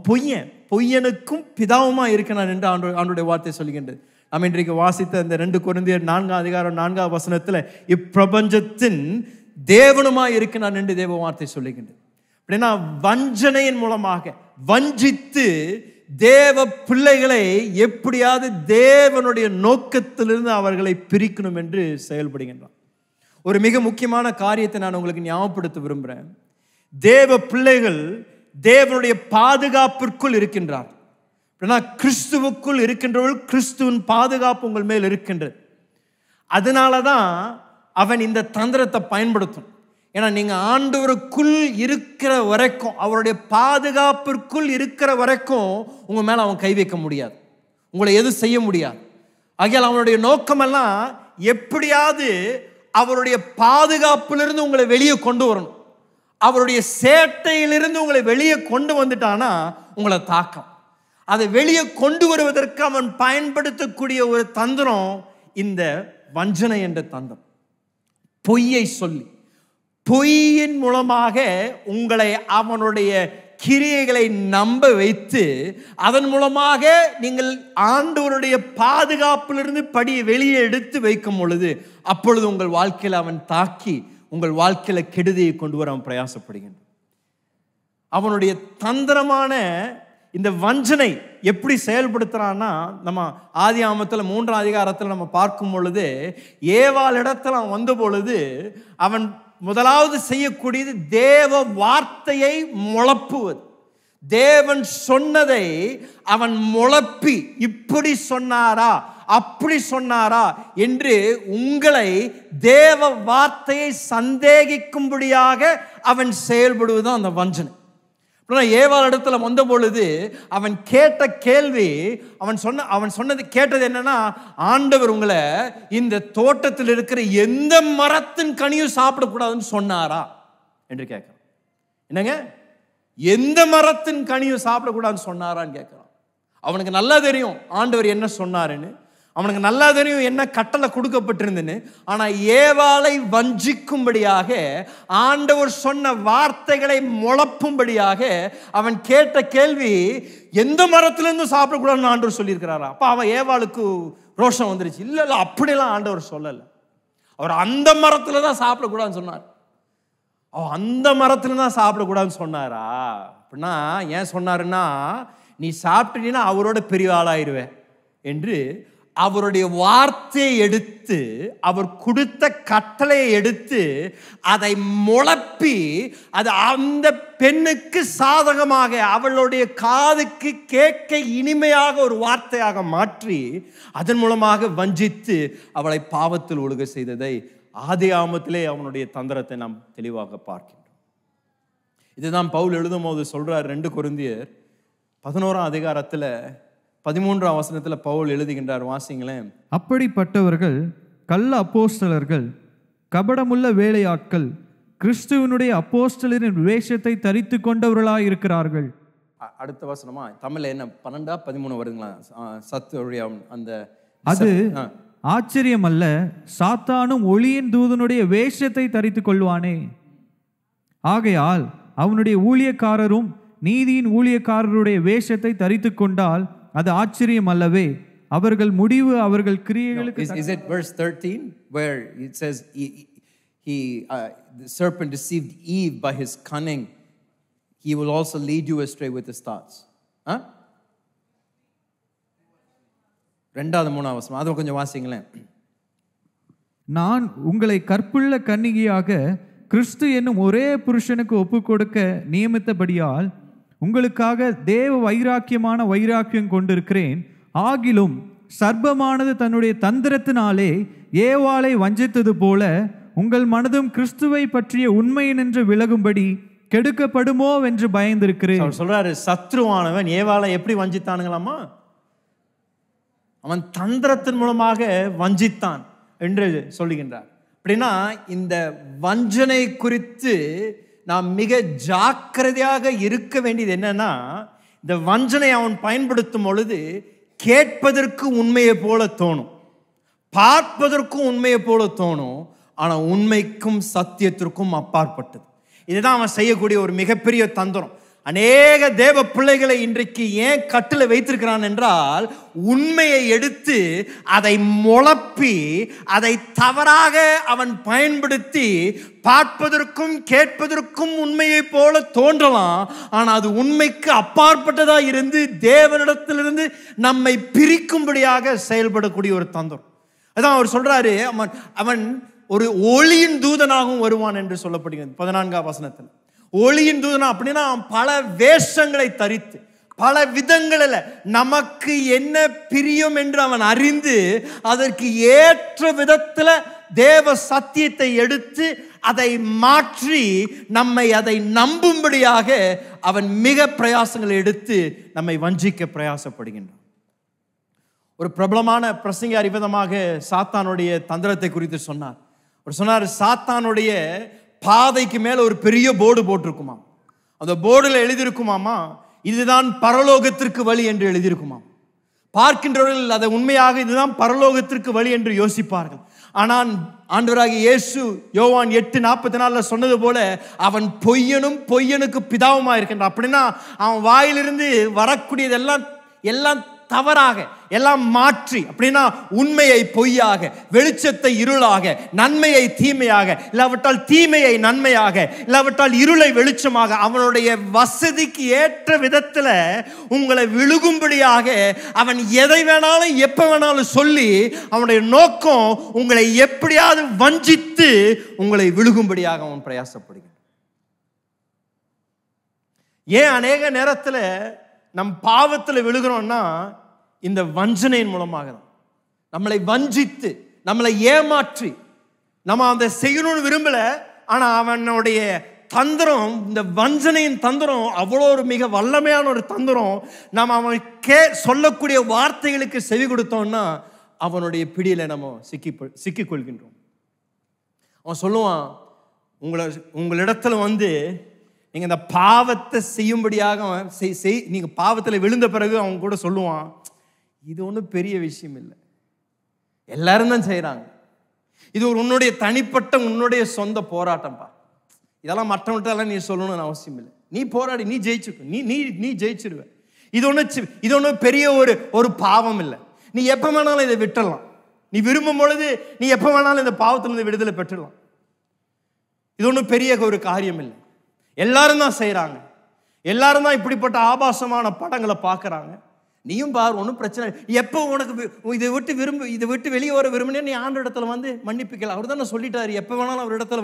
பொய்யனுக்கும் பிதாவுமா இருக்கிறான் என்று ஆண்டவருடைய வார்த்தை சொல்கின்றது. நாம் இன்றைக்கு வாசித்த இந்த 2 கொரிந்தியர் 4ஆம் அதிகாரம் 4ஆம் வசனத்துல இப்பிரபஞ்சத்தின் தேவனுமாய் இருக்கிறான் என்று தேவ வார்த்தை சொல்லுகின்றது. அப்படின்னா வஞ்சனையின் மூலமாக வஞ்சித்து தேவ பிள்ளைகளை எப்படியாவது தேவனுடைய நோக்கத்திலிருந்து அவர்களை பிரிக்கணும் என்று செயல்படுகின்றான். ஒரு மிக முக்கியமான காரியத்தை நான் உங்களுக்கு ஞாபகப்படுத்த விரும்புகிறேன். தேவ பிள்ளைகள் தேவனுடைய பாதுகாப்பிற்குள் இருக்கின்றார். கிறிஸ்துவுக்குள் இருக்கின்றவர்கள் கிறிஸ்துவின் பாதுகாப்பு உங்கள் மேல் இருக்கின்றது. அதனாலதான் அவன் இந்த தந்திரத்தை பயன்படுத்தும். ஏன்னா நீங்க ஆண்டவருக்குள் இருக்கிற வரைக்கும், அவருடைய பாதுகாப்பிற்குள் இருக்கிற வரைக்கும் உங்க மேல அவன் கை வைக்க முடியாது, உங்களை எதுவும் செய்ய முடியாது. ஆகையால் அவனுடைய நோக்கமெல்லாம் எப்படியாவது அவருடைய பாதுகாப்பிலிருந்து உங்களை வெளியே கொண்டு வரணும். அவருடைய சேட்டையிலிருந்து உங்களை வெளியே கொண்டு வந்துட்டானா உங்களை தாக்கம். அதை வெளியே கொண்டு வருவதற்கு அவன் பயன்படுத்தக்கூடிய ஒரு தந்திரம் இந்த வஞ்சனை என்ற தந்திரம். பொய்யை சொல்லி, பொய்யின் மூலமாக உங்களை அவனுடைய கிரியைகளை நம்ப வைத்து, அதன் மூலமாக நீங்கள் ஆண்டவருடைய பாதுகாப்பிலிருந்து படியை வெளியே எடுத்து வைக்கும் பொழுது, அப்பொழுது உங்கள் வாழ்க்கையில் அவன் தாக்கி உங்கள் வாழ்க்கையில கெடுதியை கொண்டு வர அவன் பிரயாசப்படுகின்றான். அவனுடைய தந்திரமான இந்த வஞ்சனை எப்படி செயல்படுத்துறான்னா, நம்ம ஆதியாகமத்தில் 3ஆம் அதிகாரத்தில் நம்ம பார்க்கும் பொழுது, ஏவாள் இடத்துல அவன் வந்த பொழுது அவன் முதலாவது செய்யக்கூடியது தேவ வார்த்தையை முழப்புவது. தேவன் சொன்னதை அவன் முழப்பி, இப்படி சொன்னாரா அப்படி சொன்னாரா என்று உங்களை தேவ வார்த்தையை சந்தேகிக்கும்படியாக அவன் செயல்படுவதுதான் அந்த வஞ்சனை. ஏவாள் இடத்துல வந்த பொழுது அவன் கேட்ட கேள்வி, அவன் சொன்னது கேட்டது என்னன்னா, ஆண்டவர் உங்களை இந்த தோட்டத்தில் இருக்கிற எந்த மரத்தின் கனியும் சாப்பிடக்கூடாதுன்னு சொன்னாரா என்று கேட்கிறான். என்னங்க? எந்த மரத்தின் கனியும் சாப்பிடக்கூடாதுன்னு சொன்னாரான்னு கேட்கிறான். அவனுக்கு நல்லா தெரியும் ஆண்டவர் என்ன சொன்னாருன்னு, அவனுக்கு நல்லா தெரியும் என்ன கட்டளை கொடுக்கப்பட்டிருந்துன்னு. ஆனா ஏவாளை வஞ்சிக்கும்படியாக, ஆண்டவர் சொன்ன வார்த்தைகளை முழப்பும்படியாக அவன் கேட்ட கேள்வி, எந்த மரத்திலிருந்து சாப்பிடக்கூடாதுன்னு ஆண்டவர் சொல்லியிருக்கிறாரா? அப்ப அவன் ஏவாளுக்கு ரோஷம் வந்துருச்சு. இல்ல இல்ல, அப்படியெல்லாம் ஆண்டவர் சொல்லல. அவர் அந்த மரத்துல தான் சாப்பிடக்கூடாதுன்னு சொன்னார். அவன் அந்த மரத்துல தான் சாப்பிடக்கூடாதுன்னு சொன்னாரா? அப்படின்னா ஏன் சொன்னாருன்னா, நீ சாப்பிட்டீங்கன்னா அவரோட பெரிய ஆளாயிருவேன் என்று அவருடைய வார்த்தையை எடுத்து, அவர் கொடுத்த கட்டளையை எடுத்து அதை முழப்பி, அது அந்த பெண்ணுக்கு சாதகமாக, அவளுடைய காதுக்கு கேட்க இனிமையாக ஒரு வார்த்தையாக மாற்றி, அதன் மூலமாக வஞ்சித்து அவளை பாவத்தில் ஒழுக செய்ததை ஆதியாகமத்திலே அவனுடைய தந்திரத்தை நாம் தெளிவாக பார்க்கின்றோம். இதுதான் பவுல் எழுதும் போது சொல்றார். 2 கொரிந்தியர் 11ஆம் அதிகாரத்துல 13ஆம் வசனத்துல பவுல் எழுதுகின்றார். வாசிங்களேன். அப்படிப்பட்டவர்கள் கள்ள அப்போஸ்தலர்கள், கபடமுள்ள வேலையாட்கள், கிறிஸ்துவனுடைய அப்போஸ்தலரின் வேஷத்தை தரித்து கொண்டவர்களாய் இருக்கிறார்கள். அடுத்த வசனமா தமிழ்ல என்ன 12 13 வருதுங்களா? சத்துடைய அந்த அது ஆச்சரியம் அல்ல, சாத்தானும் ஒளியின் தூதனுடைய வேஷத்தை தரித்து கொள்வானே. ஆகையால் அவனுடைய ஊழியக்காரரும் நீதியின் ஊழியக்காரருடைய வேஷத்தை தரித்து கொண்டால் அது ஆச்சரியம் அல்லவே. அவர்கள் முடிவு அவர்கள் கிரியைகளுக்கு Is it verse 13 where it says the serpent deceived Eve by his cunning? He will also lead you astray with his thoughts. ரெண்டாவது மூணாவது வசனம் அதை கொஞ்சம் வாசிங்களேன். நான் உங்களை கற்புள்ள கன்னிகையாக கிறிஸ்து என்னும் ஒரே புருஷனுக்கு ஒப்பு கொடுக்க நியமித்தபடியால் உங்களுக்காக தேவ வைராக்கியம் கொண்டிருக்கிறேன். ஆகிலும் சர்ப்பமானது தன்னுடைய தந்திரத்தினாலே ஏவாளை வஞ்சித்தது போல உங்கள் மனதும் கிறிஸ்துவை பற்றிய உண்மையை நின்று விலகும்படி கெடுக்கப்படுமோ என்று பயந்திருக்கிறேன். அவர் சொல்றாரு, சத்ருவானவன் ஏவாளை எப்படி வஞ்சித்தானுங்களாமா? அவன் தந்திரத்தின் மூலமாக வஞ்சித்தான் என்று சொல்லுகின்றார். அப்படின்னா இந்த வஞ்சனை குறித்து நாம் மிக ஜாக்கிரதையாக இருக்க வேண்டியது என்னன்னா, இந்த வஞ்சனை அவன் பயன்படுத்தும் பொழுது கேட்பதற்கு உண்மையை போல தோணும், பார்ப்பதற்கும் உண்மையை போல தோணும், ஆனால் உண்மைக்கும் சத்தியத்திற்கும் அப்பாற்பட்டது. இதுதான் அவன் செய்யக்கூடிய ஒரு மிகப்பெரிய தந்திரம். அநேக தேவ பிள்ளைகளை இன்றைக்கு ஏன் கட்டில் வைத்திருக்கிறான் என்றால், உண்மையை எடுத்து அதை முளப்பி அதை தவறாக அவன் பயன்படுத்தி பார்ப்பதற்கும் கேட்பதற்கும் உண்மையை போல தோன்றலாம், ஆனால் அது உண்மைக்கு அப்பாற்பட்டதாக இருந்து தேவனிடத்திலிருந்து நம்மை பிரிக்கும்படியாக செயல்படக்கூடிய ஒரு தந்திரம். அதான் அவர் சொல்றாரு, அவன் ஒரு ஒளியின் தூதனாகவும் வருவான் என்று சொல்லப்படுகிறது 14ஆம் வசனத்தில். ஒளியின் தூதனா அப்படின்னா பல வேஷங்களை தரித்து பல விதங்களில் நமக்கு என்ன பிரியம் என்று அவன் அறிந்து அதற்கு ஏற்ற விதத்தில் தேவ சத்தியத்தை எடுத்து அதை மாற்றி நம்மை அதை நம்பும்படியாக அவன் மிக பிரயாசங்களை எடுத்து நம்மை வஞ்சிக்க பிரயாசப்படுகின்றான். ஒரு பிரபலமான பிரசங்கி விதமாக சாத்தானுடைய தந்திரத்தை குறித்து சொன்னார். அவர் சொன்னார், சாத்தானுடைய பாதைக்கு மேல ஒரு பெரிய போர்டு போட்டிருக்குமா, அந்த போர்டில் எழுதியிருக்குமாமா, இதுதான் பரலோகத்திற்கு வழி என்று எழுதியிருக்குமாம். பார்க்கின்றவர்கள் அதை உண்மையாக இதுதான் பரலோகத்திற்கு வழி என்று யோசிப்பார்கள். ஆனால் ஆண்டவராகிய இயேசு யோவான் 8:44 சொன்னது போல அவன் பொய்யனுக்கு பிதாவுமா இருக்கின்றான். அப்படின்னா அவன் வாயிலிருந்து வரக்கூடியதெல்லாம் எல்லாம் தவறாக, எல்லாம் மாற்றி, அப்படின்னா உண்மையை பொய்யாக, வெளிச்சத்தை இருளாக, நன்மையை தீமையாக, இல்லாவிட்டால் தீமையை நன்மையாக, இல்லாவிட்டால் இருளை வெளிச்சமாக அவனுடைய வசதிக்கு ஏற்ற விதத்தில் உங்களை விழுகும்படியாக அவன் எதை வேணாலும் எப்ப வேணாலும் சொல்லி அவனுடைய நோக்கம் உங்களை எப்படியாவது வஞ்சித்து உங்களை விழுகும்படியாக அவன் பிரயாசப்படுகிறான். ஏன் அநேக நேரத்தில் நம் பாவத்தில் விழுகிறோம்னா இந்த வஞ்சனையின் மூலமாக தான். நம்மளை வஞ்சித்து நம்மளை ஏமாற்றி நம்ம அதை செய்யணும்னு விரும்பல, ஆனா அவனுடைய தந்திரம், இந்த வஞ்சனையின் தந்திரம் அவ்வளோ ஒரு மிக வல்லமையான ஒரு தந்திரம். நம்ம அவன் சொல்லக்கூடிய வார்த்தைகளுக்கு செவி கொடுத்தோம்னா அவனுடைய பிடியில நம்ம சிக்கிக்கொள்கின்றோம். அவன் சொல்லுவான், உங்களிடத்துல நீங்க இந்த பாவத்தை செய்யும்படியாக நீங்க பாவத்தில் விழுந்த பிறகு அவன் கூட சொல்லுவான், இது ஒன்றும் பெரிய விஷயம் இல்லை, எல்லாரும் தான் செய்யறாங்க, இது ஒரு உன்னுடைய தனிப்பட்ட உன்னுடைய சொந்த போராட்டம்பா, இதெல்லாம் மற்றவங்கள்ட்டெல்லாம் நீ சொல்லணும்னு அவசியம் இல்லை, நீ போராடி நீ ஜெயிச்சுக்க, நீ ஜெயிச்சிருவ, இது ஒன்றும் பெரிய ஒரு பாவம் இல்லை, நீ எப்போ வேணாலும் இதை விட்டுடலாம், நீ விரும்பும் பொழுது நீ எப்போ வேணாலும் இந்த பாவத்திலிருந்து விடுதலை பெற்றுடலாம், இது ஒன்றும் பெரிய ஒரு காரியம் இல்லை, எல்லாரும் தான் செய்யறாங்க, எல்லாரும் தான் இப்படிப்பட்ட ஆபாசமான படங்களை பார்க்கறாங்க, நீயும் பாரு, ஒன்றும் பிரச்சனை. எப்போ உனக்கு இதை விட்டு வெளியே வர விரும்பினே நீ ஆண்டு இடத்துல மன்னிப்பு கேட்கல. அவர் தான் சொல்லிட்டாரு, எப்போ வேணாலும் அவர் இடத்துல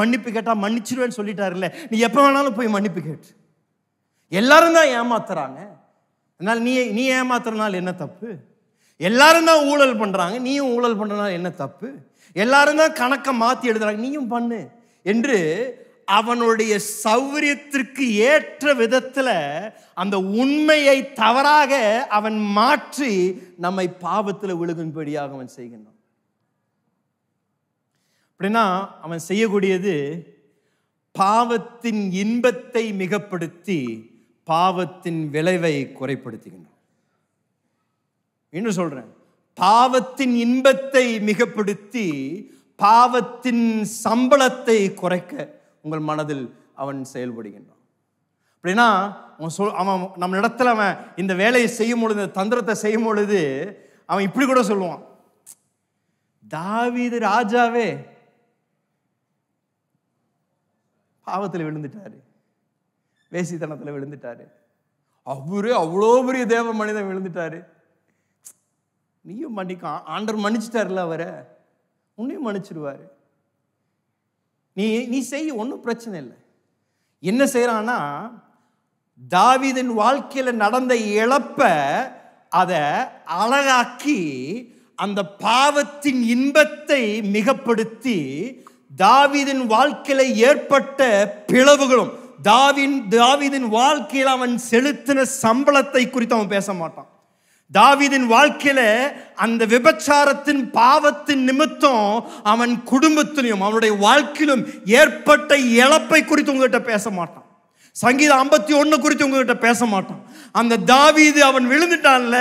மன்னிப்பு கேட்டா மன்னிச்சிருவேன்னு சொல்லிட்டாருல்ல, நீ எப்போ வேணாலும் போய் மன்னிப்பு கேட்டு. எல்லாரும் தான் ஏமாத்துறாங்க, அதனால நீ ஏமாத்துறதுனால என்ன தப்பு? எல்லாரும் தான் ஊழல் பண்றாங்க, நீயும் ஊழல் பண்றதுனால என்ன தப்பு? எல்லாரும் தான் கணக்கை மாத்தி எழுதுறாங்க, நீயும் பண்ணு என்று அவனுடைய சௌகரியத்திற்கு ஏற்ற விதத்தில் அந்த உண்மையை தவறாக அவன் மாற்றி நம்மை பாவத்தில் விழுகும்படியாக அவன் செய்கின்றான். அப்படின்னா அவன் செய்யக்கூடியது பாவத்தின் இன்பத்தை மிகப்படுத்தி பாவத்தின் விளைவை குறைப்படுத்துகின்றான். இன்னும் சொல்றேன், பாவத்தின் இன்பத்தை மிகப்படுத்தி பாவத்தின் சம்பளத்தை குறைக்க உங்கள் மனதில் அவன் செயல்படுகின்றான். அப்படின்னா அவன் நம்ம இடத்துல அவன் இந்த வேலையை செய்யும் பொழுது, இந்த தந்திரத்தை செய்யும் பொழுது அவன் இப்படி கூட சொல்லுவான், தாவீது ராஜாவே பாவத்தில் விழுந்துட்டாரு, வேசித்தனத்தில் விழுந்துட்டாரு, அவரே அவ்வளோ பெரிய தேவ மனிதன் விழுந்துட்டாரு, நீயும் மன்னிக்க, ஆண்டவர் மன்னிச்சிட்டாருல அவரை, உன்னையும் மன்னிச்சிடுவாரு, நீ செய்ய, ஒன்றும் பிரச்சனை இல்லை. என்ன செய்யறான்னா, தாவீதின் வாழ்க்கையில நடந்த இழப்ப அதை அழகாக்கி அந்த பாவத்தின் இன்பத்தை மிகப்படுத்தி தாவீதின் வாழ்க்கையில ஏற்பட்ட பிளவுகளும் தாவீதின் வாழ்க்கையில் அவன் செலுத்தின சம்பளத்தை குறித்து அவன் பேச மாட்டான். தாவீதின் வாழ்க்கையில அந்த விபச்சாரத்தின் பாவத்தின் நிமித்தம் அவன் குடும்பத்திலும் அவனுடைய வாழ்க்கையிலும் ஏற்பட்ட இழப்பை குறித்து உங்ககிட்ட பேச மாட்டான். சங்கீதம் 51 குறித்து உங்ககிட்ட பேச மாட்டான். அந்த தாவீது அவன் விழுந்துட்டான்ல,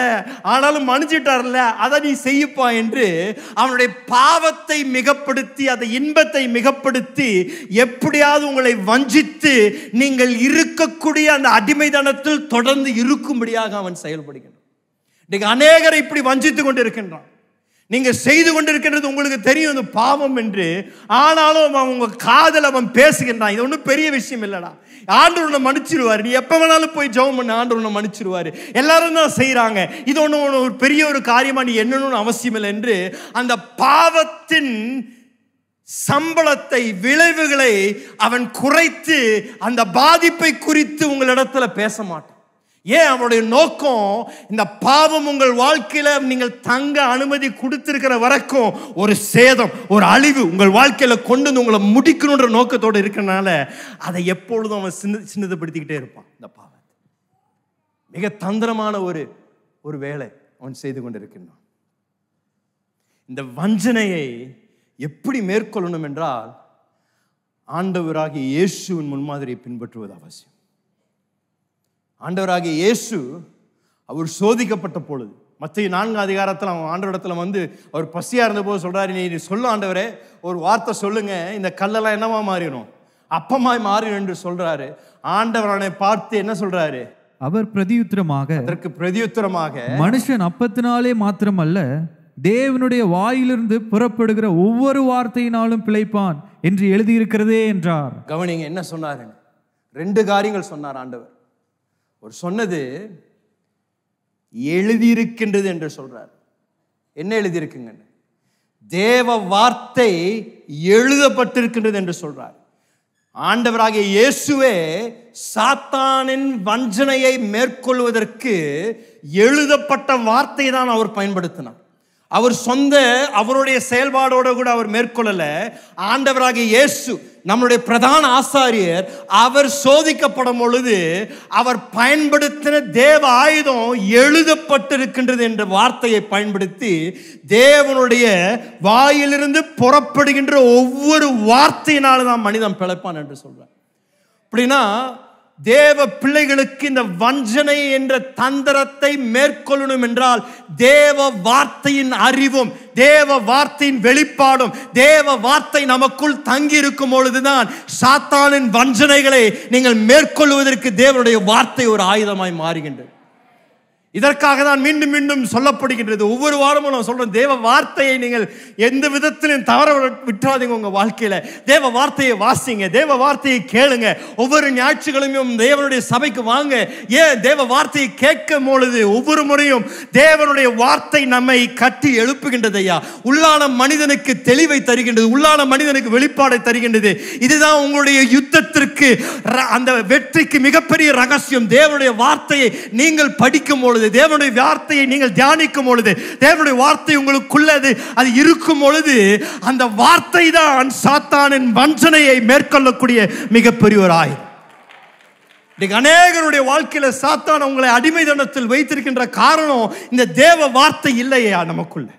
ஆனாலும் மன்னிச்சிட்டார்ல, அதை நீ செய்யப்பா என்று அவனுடைய பாவத்தை மிகப்படுத்தி அதை இன்பத்தை மிகப்படுத்தி எப்படியாவது உங்களை வஞ்சித்து நீங்கள் இருக்கக்கூடிய அந்த அடிமைத்தனத்தில் தொடர்ந்து இருக்கும்படியாக அவன் செயல்படுகிறான். இன்னைக்கு அநேகரை இப்படி வஞ்சித்துக் கொண்டு இருக்கின்றான். நீங்க செய்து கொண்டிருக்கின்றது உங்களுக்கு தெரியும் அது பாவம் என்று, ஆனாலும் அவன் உங்க காதல் அவன் பேசுகின்றான். இது ஒன்றும் பெரிய விஷயம் இல்லடா, ஆண்டவர் உன்னை மன்னிச்சிருவாரு, நீ எப்ப வேணாலும் போய் ஜெபம் பண்ண, ஆண்டவர் உன்னை மன்னிச்சிருவாரு, எல்லாரும் தான் செய்யறாங்க, இது ஒன்றும் ஒரு பெரிய ஒரு காரியமா நீ என்னன்னு அவசியம் இல்லை என்று அந்த பாவத்தின் சம்பளத்தை, விளைவுகளை அவன் குறைத்து அந்த பாதிப்பை குறித்து உங்களிடத்துல பேச மாட்டான். ஏன்? அவனுடைய நோக்கம் இந்த பாவம் உங்கள் வாழ்க்கையில நீங்கள் தங்க அனுமதி கொடுத்திருக்கிற வரைக்கும் ஒரு சேதம், ஒரு அழிவு உங்கள் வாழ்க்கையில கொண்டு வந்து உங்களை முடிக்கணுன்ற நோக்கத்தோடு இருக்கிறனால அதை எப்பொழுதும் அவன் சின்னதப்படுத்திக்கிட்டே இருப்பான். இந்த பாவத்தை மிக தந்திரமான ஒரு வேலை அவன் செய்து கொண்டிருக்கின்றான். இந்த வஞ்சனையை எப்படி மேற்கொள்ளணும் என்றால் ஆண்டவராகிய இயேசுவின் முன்மாதிரியை பின்பற்றுவது அவசியம். ஆண்டவராகிய இயேசு அவர் சோதிக்கப்பட்ட பொழுது மத்தேயு 4 அதிகாரத்தில் அவன் ஆண்டவரிடத்துல வந்து அவர் பசியா இருந்த போது சொல்றாரு, நீ சொல்ல ஆண்டவரே, ஒரு வார்த்தை சொல்லுங்க, இந்த கல்லெல்லாம் என்னவா மாறிடும், அப்பமாய் மாறிடும் என்று சொல்றாரு. ஆண்டவர் அவனை பார்த்து என்ன சொல்றாரு? அவர் பிரதியுத்தரமாக, அதற்கு பிரதியுத்தரமாக, மனுஷன் அப்பத்தினாலே மாத்திரமல்ல தேவனுடைய வாயிலிருந்து புறப்படுகிற ஒவ்வொரு வார்த்தையினாலும் பிழைப்பான் என்று எழுதியிருக்கிறதே என்றார். கவனிங்க என்ன சொன்னாரு? 2 காரியங்கள் சொன்னார் ஆண்டவர். ஒரு சொன்னது எழுதியிருக்கின்றது என்று சொல்றார். என்ன எழுதியிருக்குங்க? தேவ வார்த்தை எழுதப்பட்டிருக்கின்றது என்று சொல்றார். ஆண்டவராகிய இயேசுவே சாத்தானின் வஞ்சனையை மேற்கொள்வதற்கு எழுதப்பட்ட வார்த்தை தான் அவர் பயன்படுத்தினார். அவர் அவருடைய செயல்பாடோட கூட அவர் மேற்கொள்ளல. ஆண்டவராகிய இயேசு நம்முடைய பிரதான ஆசாரியர், அவர் சோதிக்கப்படும் பொழுது அவர் பயன்படுத்தின தேவ ஆயுதம் எழுதப்பட்டிருக்கின்றது என்ற வார்த்தையை பயன்படுத்தி தேவனுடைய வாயிலிருந்து புறப்படுகின்ற ஒவ்வொரு வார்த்தையினாலும் தான் மனிதன் பிழைப்பான் என்று சொல்றார். அப்படின்னா தேவ பிள்ளைகளுக்கு இந்த வஞ்சனை என்ற தந்திரத்தை மேற்கொள்ளணும் என்றால் தேவ வார்த்தையின் அறிவும் தேவ வார்த்தையின் வெளிப்பாடும் தேவ வார்த்தை நமக்குள் தங்கி இருக்கும் பொழுதுதான் சாத்தானின் வஞ்சனைகளை நீங்கள் மேற்கொள்வதற்கு தேவனுடைய வார்த்தை ஒரு ஆயுதமாய் மாறுகின்றது. இதற்காக தான் மீண்டும் மீண்டும் சொல்லப்படுகின்றது. ஒவ்வொரு வாரமும் நான் சொல்றேன், தேவ வார்த்தையை நீங்கள் எந்த விதத்திலும் தவற விட்டுறாதீங்க. உங்க வாழ்க்கையில தேவ வார்த்தையை வாசிங்க, தேவ வார்த்தையை கேளுங்க. ஒவ்வொரு ஞாயிற்றுக்கிழமையும் தேவனுடைய சபைக்கு வாங்க. ஏன்? தேவ வார்த்தையை கேட்கும் பொழுது ஒவ்வொரு முறையும் தேவனுடைய வார்த்தை நம்மை கட்டி எழுப்புகின்றது. ஐயா, உள்ளான மனிதனுக்கு தெளிவை தருகின்றது, உள்ளான மனிதனுக்கு வெளிப்பாடை தருகின்றது. இதுதான் உங்களுடைய யுத்தத்திற்கு அந்த வெற்றிக்கு மிகப்பெரிய ரகசியம். தேவனுடைய வார்த்தையை நீங்கள் படிக்கும் பொழுது, தேவனுடைய வார்த்தையை நீங்கள் தியானிக்கும் பொழுது, தேவனுடைய வார்த்தை உங்களுக்குள்ளது அது இருக்கும் பொழுது அந்த வார்த்தை தான் சாத்தானின் வஞ்சனையை மேற்கொள்ளக்கூடிய மிகப்பெரிய ஒரு ஆயுதம். அநேகருடைய வாழ்க்கையில சாத்தான் உங்களை அடிமைத்தனத்தில் வைத்திருக்கின்ற காரணம் இந்த தேவ வார்த்தை இல்லையா நமக்குள்ள.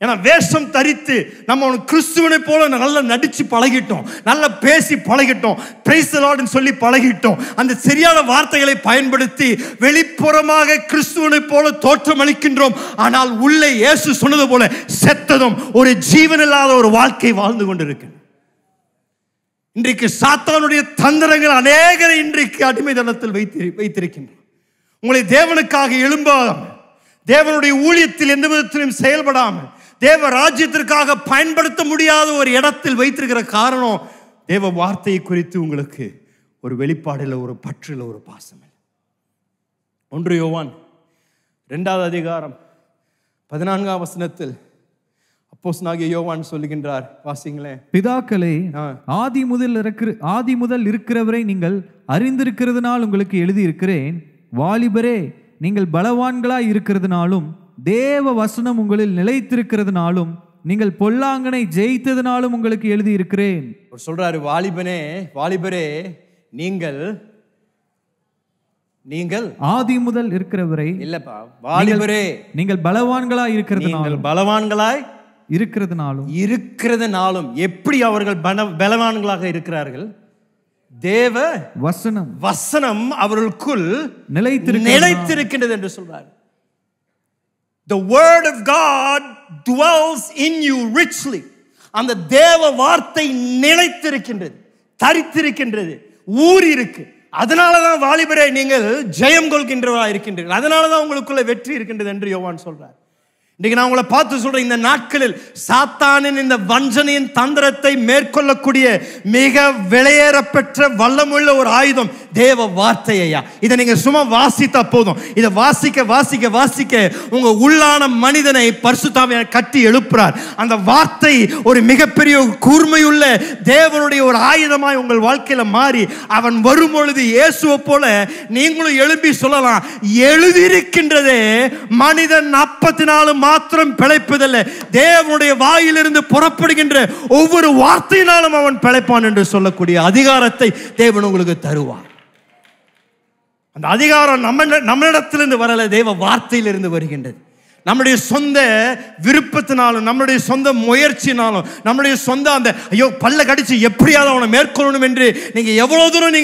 ஏன்னா வேஷம் தரித்து நம்ம கிறிஸ்துவனை போல நல்லா நடிச்சு பழகிட்டோம், நல்லா பேசி பழகிட்டோம், பிரைஸ் தி லார்ட்னு சொல்லி பழகிட்டோம். அந்த சரியான வார்த்தைகளை பயன்படுத்தி வெளிப்புறமாக கிறிஸ்துவனை போல தோற்றம் அளிக்கின்றோம். ஆனால் உள்ளே இயேசு சொன்னது போல செத்ததும் ஒரு ஜீவனில்லாத ஒரு வாழ்க்கை வாழ்ந்து கொண்டிருக்கு. இன்றைக்கு சாத்தானுடைய தந்திரங்கள் அநேகரை இன்றைக்கு அடிமைத்தனத்தில் வைத்திருக்கின்றன. உங்களை தேவனுக்காக எழும்பாமல், தேவனுடைய ஊழியத்தில் எந்த விதத்திலும் செயல்படாமல், தேவ ராஜ்யத்திற்காக பயன்படுத்த முடியாத ஒரு இடத்தில் வைத்திருக்கிற காரணம் தேவ வார்த்தையை குறித்து உங்களுக்கு ஒரு வெளிப்பாடுல, ஒரு பற்றுல, ஒரு பாசம். 1 யோவான் 2வது அதிகாரம் 14ஆம் வசனத்தில் அப்போஸ்தலனாகிய யோவான் சொல்லுகின்றார், வாசிங்களேன். பிதாக்களே, ஆதி முதல் இருக்கிறவரை நீங்கள் அறிந்திருக்கிறதுனால் உங்களுக்கு எழுதியிருக்கிறேன். வாலிபரே, நீங்கள் பலவான்களாய் இருக்கிறதுனாலும் தேவ வசனம் உங்களில் நிலைத்திருக்கிறதுனாலும் நீங்கள் பொல்லாங்கனை ஜெயித்ததுனாலும் உங்களுக்கு எழுதியிருக்கிறேன். சொல்றாரு, வாலிபரே, நீங்கள் ஆதி முதல் இருக்கிறவரை இல்லப்பா, வாலிபரே, நீங்கள் பலவான்களாய் இருக்கிறதுனாலும். எப்படி அவர்கள் பலவான்களாக இருக்கிறார்கள்? தேவ வசனம் அவர்களுக்குள் நிலைத்திருக்கின்றது என்று சொல்றார். The word of God dwells in you richly. அந்த தேவ வார்த்தை நிலைத்திருக்கின்றது, தரித்திருக்கின்றது, ஊறி இருக்கு. அதனாலதான் வாலிபரே நீங்கள் ஜெயம் கொள்கின்றவரா இருக்கின்றீர்கள். அதனாலதான் உங்களுக்குள்ள வெற்றி இருக்கின்றது என்று யோவான் சொல்றார். இன்னைக்கு நான் உங்களை பார்த்து சொல்றேன், இந்த நாட்களில் சாத்தானின் இந்த வஞ்சனையின் தந்திரத்தை மேற்கொள்ளக்கூடிய மிக விலையேறப்பெற்ற வல்லமுள்ள ஒரு ஆயுதம் தேவ வார்த்தையா. இதை நீங்க சும்மா வாசித்தா போதும். இதை வாசிக்க வாசிக்க வாசிக்க உங்க உள்ளான மனிதனை பரிசுத்தாவியானவர் கட்டி எழுப்புறார். அந்த வார்த்தை ஒரு மிகப்பெரிய கூர்மையுள்ள தேவனுடைய ஒரு ஆயுதமாய் உங்கள் வாழ்க்கையில மாறி அவன் வரும் பொழுது இயேசுவை போல நீங்களும் எழுப்பி சொல்லலாம், எழுதியிருக்கின்றதே, மனிதன் அப்பத்தினாலும் மாத்திரம் பிழைப்பதில்லை, தேவனுடைய வாயிலிருந்து புறப்படுகின்ற ஒவ்வொரு வார்த்தையினாலும் அவன் பிழைப்பான் என்று சொல்லக்கூடிய அதிகாரத்தை தேவன் உங்களுக்கு தருவார். அந்த அதிகாரம் நம்மிடத்திலிருந்து வரல, தேவ வார்த்தையிலிருந்து வருகின்றது. நம்முடைய சொந்த விருப்பத்தினாலும், நம்முடைய சொந்த முயற்சினாலும், நம்முடைய சொந்த அந்த பல்ல கடிச்சு எப்படியாவது அவனை மேற்கொள்ளணும் என்று நீங்க எவ்வளவு தூரம்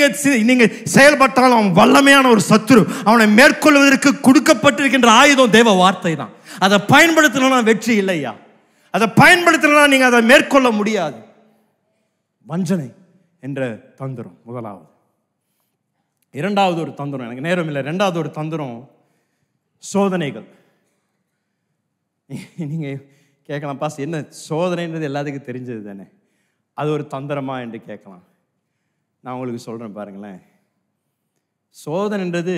நீங்க செயல்பட்டாலும் அவன் வல்லமையான ஒரு சத்துரு. அவனை மேற்கொள்வதற்கு கொடுக்கப்பட்டிருக்கின்ற ஆயுதம் தேவ வார்த்தை தான். அதை பயன்படுத்தணும்னா வெற்றி இல்லையா? அதை பயன்படுத்தணும்னா நீங்க அதை மேற்கொள்ள முடியாது. வஞ்சனை என்ற தந்திரம் முதலாவது. இரண்டாவது ஒரு தந்திரம், எனக்கு நேரம் இல்லை, இரண்டாவது ஒரு தந்திரம் சோதனைகள். நீங்க கேட்கலாம், பாஸ் என்ன சோதனைன்றது எல்லாத்துக்கும் தெரிஞ்சது தானே, அது ஒரு தந்திரமா என்று கேட்கலாம். நான் உங்களுக்கு சொல்றேன் பாருங்களேன். சோதனைன்றது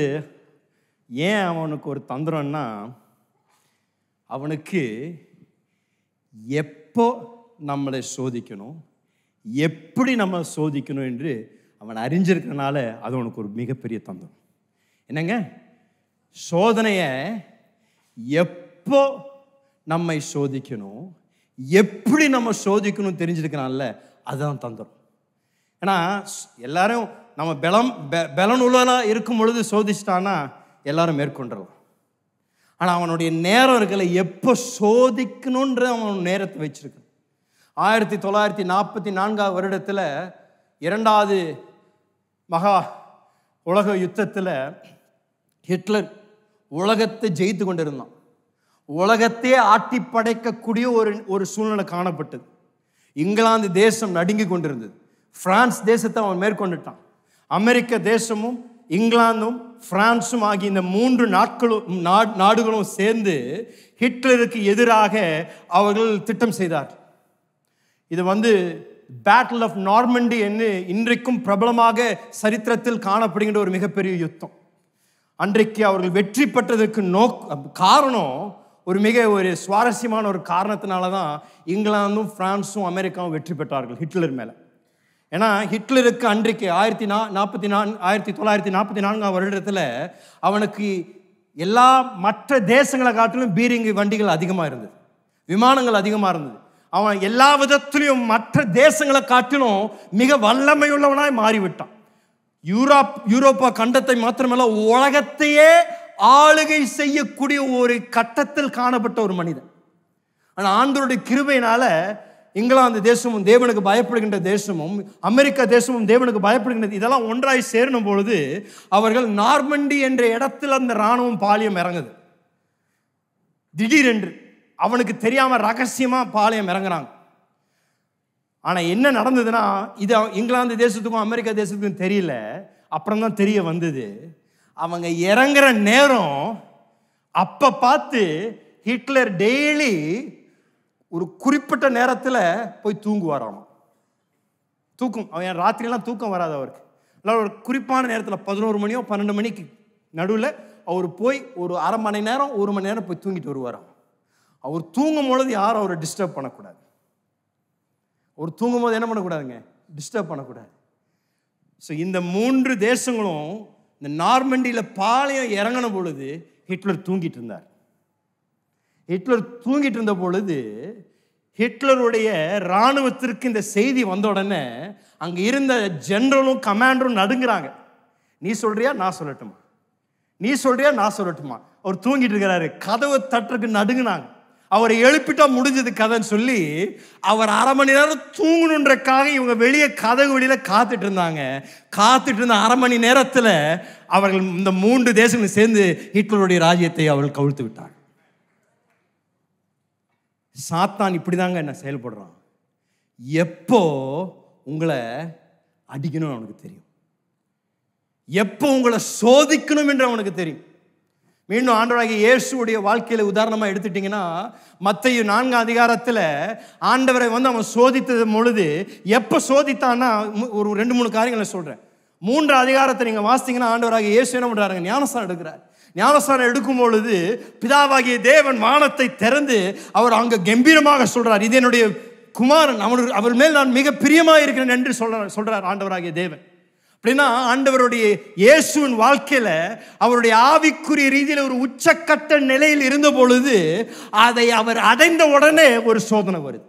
ஏன் அவனுக்கு ஒரு தந்திரம்னா, அவனுக்கு எப்போ நம்மளை சோதிக்கணும், எப்படி நம்ம சோதிக்கணும் என்று அவன் அறிஞ்சிருக்கிறனால அது அவனுக்கு ஒரு மிகப்பெரிய தந்திரம். என்னங்க, சோதனையை எப்போ நம்மை சோதிக்கணும், எப்படி நம்ம சோதிக்கணும் தெரிஞ்சிருக்கிறான்ல, அதுதான் தந்திரம். ஏன்னா எல்லாரும் நம்ம பலனுள்ளதாக இருக்கும் பொழுது சோதிச்சிட்டான்னா எல்லாரும் மேற்கொண்டுடலாம். ஆனால் அவனுடைய நேரம் இருக்கல, எப்போ சோதிக்கணுன்ற அவன் நேரத்தை வச்சிருக்கான். 1944 வருடத்தில் 2வது மகா உலக யுத்தத்தில் ஹிட்லர் உலகத்தை ஜெயித்து கொண்டிருந்தான். உலகத்தையே ஆட்டி படைக்கக்கூடிய ஒரு சூழ்நிலை காணப்பட்டது. இங்கிலாந்து தேசம் நடுங்கி கொண்டிருந்தது. பிரான்ஸ் தேசத்தை அவன் மேற்கொண்டுட்டான். அமெரிக்க தேசமும் இங்கிலாந்தும் பிரான்சும் ஆகிய இந்த 3 நாடுகளும் சேர்ந்து ஹிட்லருக்கு எதிராக அவர்கள் திட்டம் செய்தார். இது பேட்டில் ஆஃப் நார்மண்டி என்று இன்றைக்கும் பிரபலமாக சரித்திரத்தில் காணப்படுகின்ற ஒரு மிகப்பெரிய யுத்தம். அன்றைக்கு அவர்கள் வெற்றி பெற்றதற்கு காரணம் ஒரு சுவாரஸ்யமான ஒரு காரணத்தினால தான் இங்கிலாந்தும் பிரான்சும் அமெரிக்காவும் வெற்றி பெற்றார்கள் ஹிட்லர் மேலே. ஏன்னா ஹிட்லருக்கு அன்றைக்கு 1944 வருடத்தில் அவனுக்கு எல்லா மற்ற தேசங்களை காட்டிலும் பீரங்கி வண்டிகள் அதிகமாக இருந்தது, விமானங்கள் அதிகமாக இருந்தது. அவன் எல்லா விதத்திலையும் மற்ற தேசங்களை காட்டிலும் மிக வல்லமையுள்ளவனாய் மாறிவிட்டான். யூரோப்பா கண்டத்தை மாத்திரமல்ல, உலகத்தையே ஆளுகை செய்யக்கூடிய ஒரு கட்டத்தில் காணப்பட்ட ஒரு மனிதன். ஆனால் ஆண்டவருடைய கிருபையினால இங்கிலாந்து தேசமும் தேவனுக்கு பயப்படுகின்ற தேசமும் அமெரிக்கா தேசமும் தேவனுக்கு பயப்படுகின்றது. இதெல்லாம் ஒன்றாய் சேரும் பொழுது அவர்கள் நார்மண்டி என்ற இடத்தில் அந்த இராணுவம் பாளையம் இறங்குது. திடீரென்று அவனுக்கு தெரியாம ரகசியமா பாளையம் இறங்குறாங்க. ஆனா என்ன நடந்ததுன்னா, இது இங்கிலாந்து தேசத்துக்கும் அமெரிக்கா தேசத்துக்கும் தெரியல, அப்புறம் தான் தெரிய வந்தது. அவங்க இறங்குற நேரம் அப்ப பார்த்து ஹிட்லர் டெய்லி ஒரு குறிப்பிட்ட நேரத்தில் போய் தூங்குவாராம். தூக்கம் அவன் ராத்திரியெல்லாம் தூக்கம் வராது அவருக்கு. இல்லை ஒரு குறிப்பான நேரத்தில் 11 மணியோ 12 மணிக்கு நடுவில் அவர் போய் ஒரு அரை மணி நேரம் 1 மணி நேரம் போய் தூங்கிட்டு வருவாராம். அவர் தூங்கும் பொழுது யாரும் அவரை டிஸ்டர்ப் பண்ணக்கூடாது. அவர் தூங்கும் போது என்ன பண்ணக்கூடாதுங்க, டிஸ்டர்ப் பண்ணக்கூடாது. ஸோ இந்த 3 தேசங்களும் இந்த நார்மண்டியில் பாளையம் இறங்கின பொழுது ஹிட்லர் தூங்கிட்டு இருந்தார். ஹிட்லர் தூங்கிட்டு இருந்த பொழுது ஹிட்லருடைய இராணுவத்திற்கு இந்த செய்தி வந்த உடனே அங்கே இருந்த ஜெனரலும் கமாண்டரும் நடுங்கிறாங்க. நீ சொல்றியா நான் சொல்லட்டுமா, நீ சொல்றியா நான் சொல்லட்டுமா. அவர் தூங்கிட்டு இருக்கிறாரு, கதவை தட்டுறதுக்கு நடுங்கினாங்க. அவரை எழுப்பிட்டா முடிஞ்சது கதைன்னு சொல்லி அவர் அரை மணி நேரம் தூங்கணுன்றக்காக இவங்க வெளியே கதவு வெளியில காத்துட்டு இருந்தாங்க. காத்துட்டு இருந்த அரை மணி நேரத்தில் அவர்கள் இந்த 3 தேசங்களும் சேர்ந்து ஹிட்லருடைய ராஜ்யத்தை அவர்கள் கவிழ்த்து விட்டாங்க. சாத்தான் இப்படிதாங்க என்ன செயல்படுறான். எப்போ உங்களை அடிக்கணும் அவனுக்கு தெரியும், எப்போ உங்களை சோதிக்கணும் என்று அவனுக்கு தெரியும். மீண்டும் ஆண்டவராகிய இயேசுடைய வாழ்க்கையில உதாரணமா எடுத்துட்டீங்கன்னா, மத்தேயு 4 அதிகாரத்தில் ஆண்டவரை அவன் சோதித்தது பொழுது எப்ப சோதித்தான்னா ஒரு 2-3 காரியங்களை சொல்றேன். 3 அதிகாரத்தை நீங்க வாசித்தீங்கன்னா ஆண்டவராகிய இயேசு என்ன பண்றாருங்க, ஞானஸ்நானம் எடுக்கிறார். ஞானஸ்நானம் எடுக்கும் பொழுது பிதாவாகிய தேவன் வானத்தை திறந்து அவர் அங்க கம்பீரமாக சொல்றார், இது என்னுடைய குமாரன், அவர் மேல் நான் மிக பிரியமாக இருக்கிறேன் என்று சொல்றார் ஆண்டவராகிய தேவன். அப்படின்னா ஆண்டவருடைய இயேசுவின் வாழ்க்கையில அவருடைய ஆவிக்குரிய ரீதியில் ஒரு உச்சக்கட்ட நிலையில் இருந்த பொழுது அதை அவர் அடைந்த உடனே ஒரு சோதனை வருது.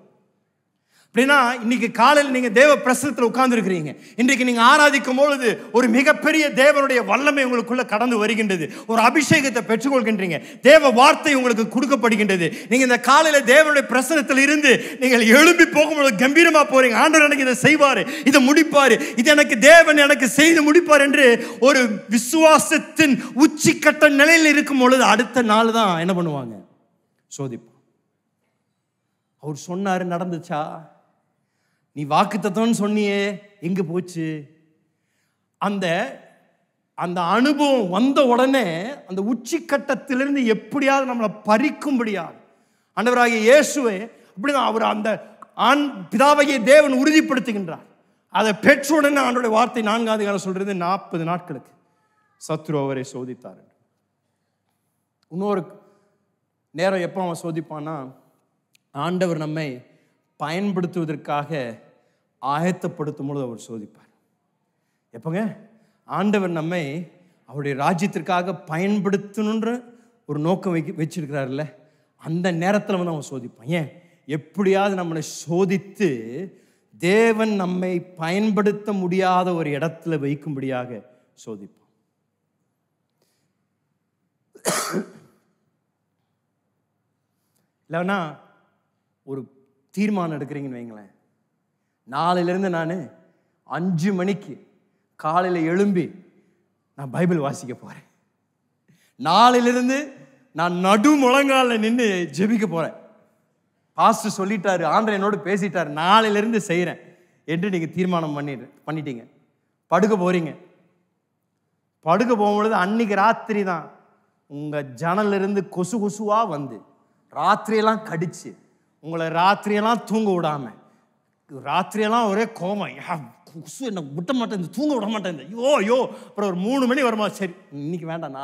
அப்படின்னா இன்னைக்கு காலையில் நீங்க தேவ பிரசன்னத்தில் உட்கார்ந்து இருக்கிறீங்க. இன்றைக்கு நீங்க ஆராதிக்கும் பொழுது ஒரு மிகப்பெரிய தேவனுடைய வல்லமை உங்களுக்குள்ள கடந்து வருகின்றது. ஒரு அபிஷேகத்தை பெற்றுக்கொள்கின்றீங்க. தேவ வார்த்தை உங்களுக்கு கொடுக்கப்படுகின்றது. நீங்க இந்த காலையில தேவனுடைய பிரசன்னத்தில் இருந்து நீங்கள் எழும்பி போகும்போது கம்பீரமா போறீங்க. ஆண்டவர் எனக்கு இதை செய்வாரு, இதை முடிப்பாரு, இது எனக்கு தேவன் எனக்கு செய்து முடிப்பார் என்று ஒரு விசுவாசத்தின் உச்சிக்கட்ட நிலையில் இருக்கும் பொழுது அடுத்த நாள் தான் என்ன பண்ணுவாங்க, சோதிப்போம். அவர் சொன்னாரு, நடந்துச்சா? நீ வாக்குத்தத்தம்னு சொன்னியே, எங்க போச்சு? அந்த அந்த அனுபவம் வந்த உடனே அந்த உச்சிக்கட்டத்திலிருந்து எப்படியாவது நம்மளை பறிக்கும்படியாக ஆண்டவராகிய இயேசுவை அப்படிதான் அவர் அந்த பிதாவாகிய தேவன் உறுதிப்படுத்துகின்றார். அதை பெற்ற உடனே ஆண்டவருடைய வார்த்தை 4 அதிகாரம் சொல்றது 40 நாட்களுக்கு சத்துரு அவரை சோதித்தார். இன்னொரு நேரம் எப்போ அவன் சோதிப்பான்னா, ஆண்டவர் நம்மை பயன்படுத்துவதற்காக ஆயத்தப்படுத்தும் பொழுது அவர் சோதிப்பார். எப்போங்க? ஆண்டவர் நம்மை அவருடைய ராஜ்யத்திற்காக பயன்படுத்தணுன்ற ஒரு நோக்கம் வச்சிருக்கிறாருல்ல, அந்த நேரத்தில் அவன் சோதிப்பான். ஏன்? எப்படியாவது நம்மளை சோதித்து தேவன் நம்மை பயன்படுத்த முடியாத ஒரு இடத்துல வைக்கும்படியாக சோதிப்பான். இல்லைன்னா ஒரு தீர்மானம் எடுக்கிறீங்கன்னு வைங்களேன், நாளையிலேருந்து நான் 5 மணிக்கு காலையில் எழும்பி நான் பைபிள் வாசிக்க போகிறேன், நாளையிலிருந்து நான் நடு முழங்காலில் நின்று ஜெபிக்க போகிறேன், பாஸ்டர் சொல்லிட்டாரு, ஆண்டவர் என்னோடு பேசிட்டார், நாளையிலிருந்து செய்கிறேன் என்று நீங்கள் தீர்மானம் பண்ணிட்டீங்க. படுக்க போகிறீங்க. படுக்க போகும்பொழுது அன்னைக்கு ராத்திரி தான் உங்கள் ஜன்னலிருந்து கொசு கொசுவாக வந்து ராத்திரியெல்லாம் கடிச்சு உங்களை ராத்திரியெல்லாம் தூங்க விடாம, ராத்திரியெல்லாம் ஒரே கோமம், கொசு என்ன விட்ட மாட்டேன், தூங்க விட மாட்டேன், ஐயோ. அப்புறம் ஒரு 3 மணி வருமா, சரி இன்னைக்கு வேண்டாம்,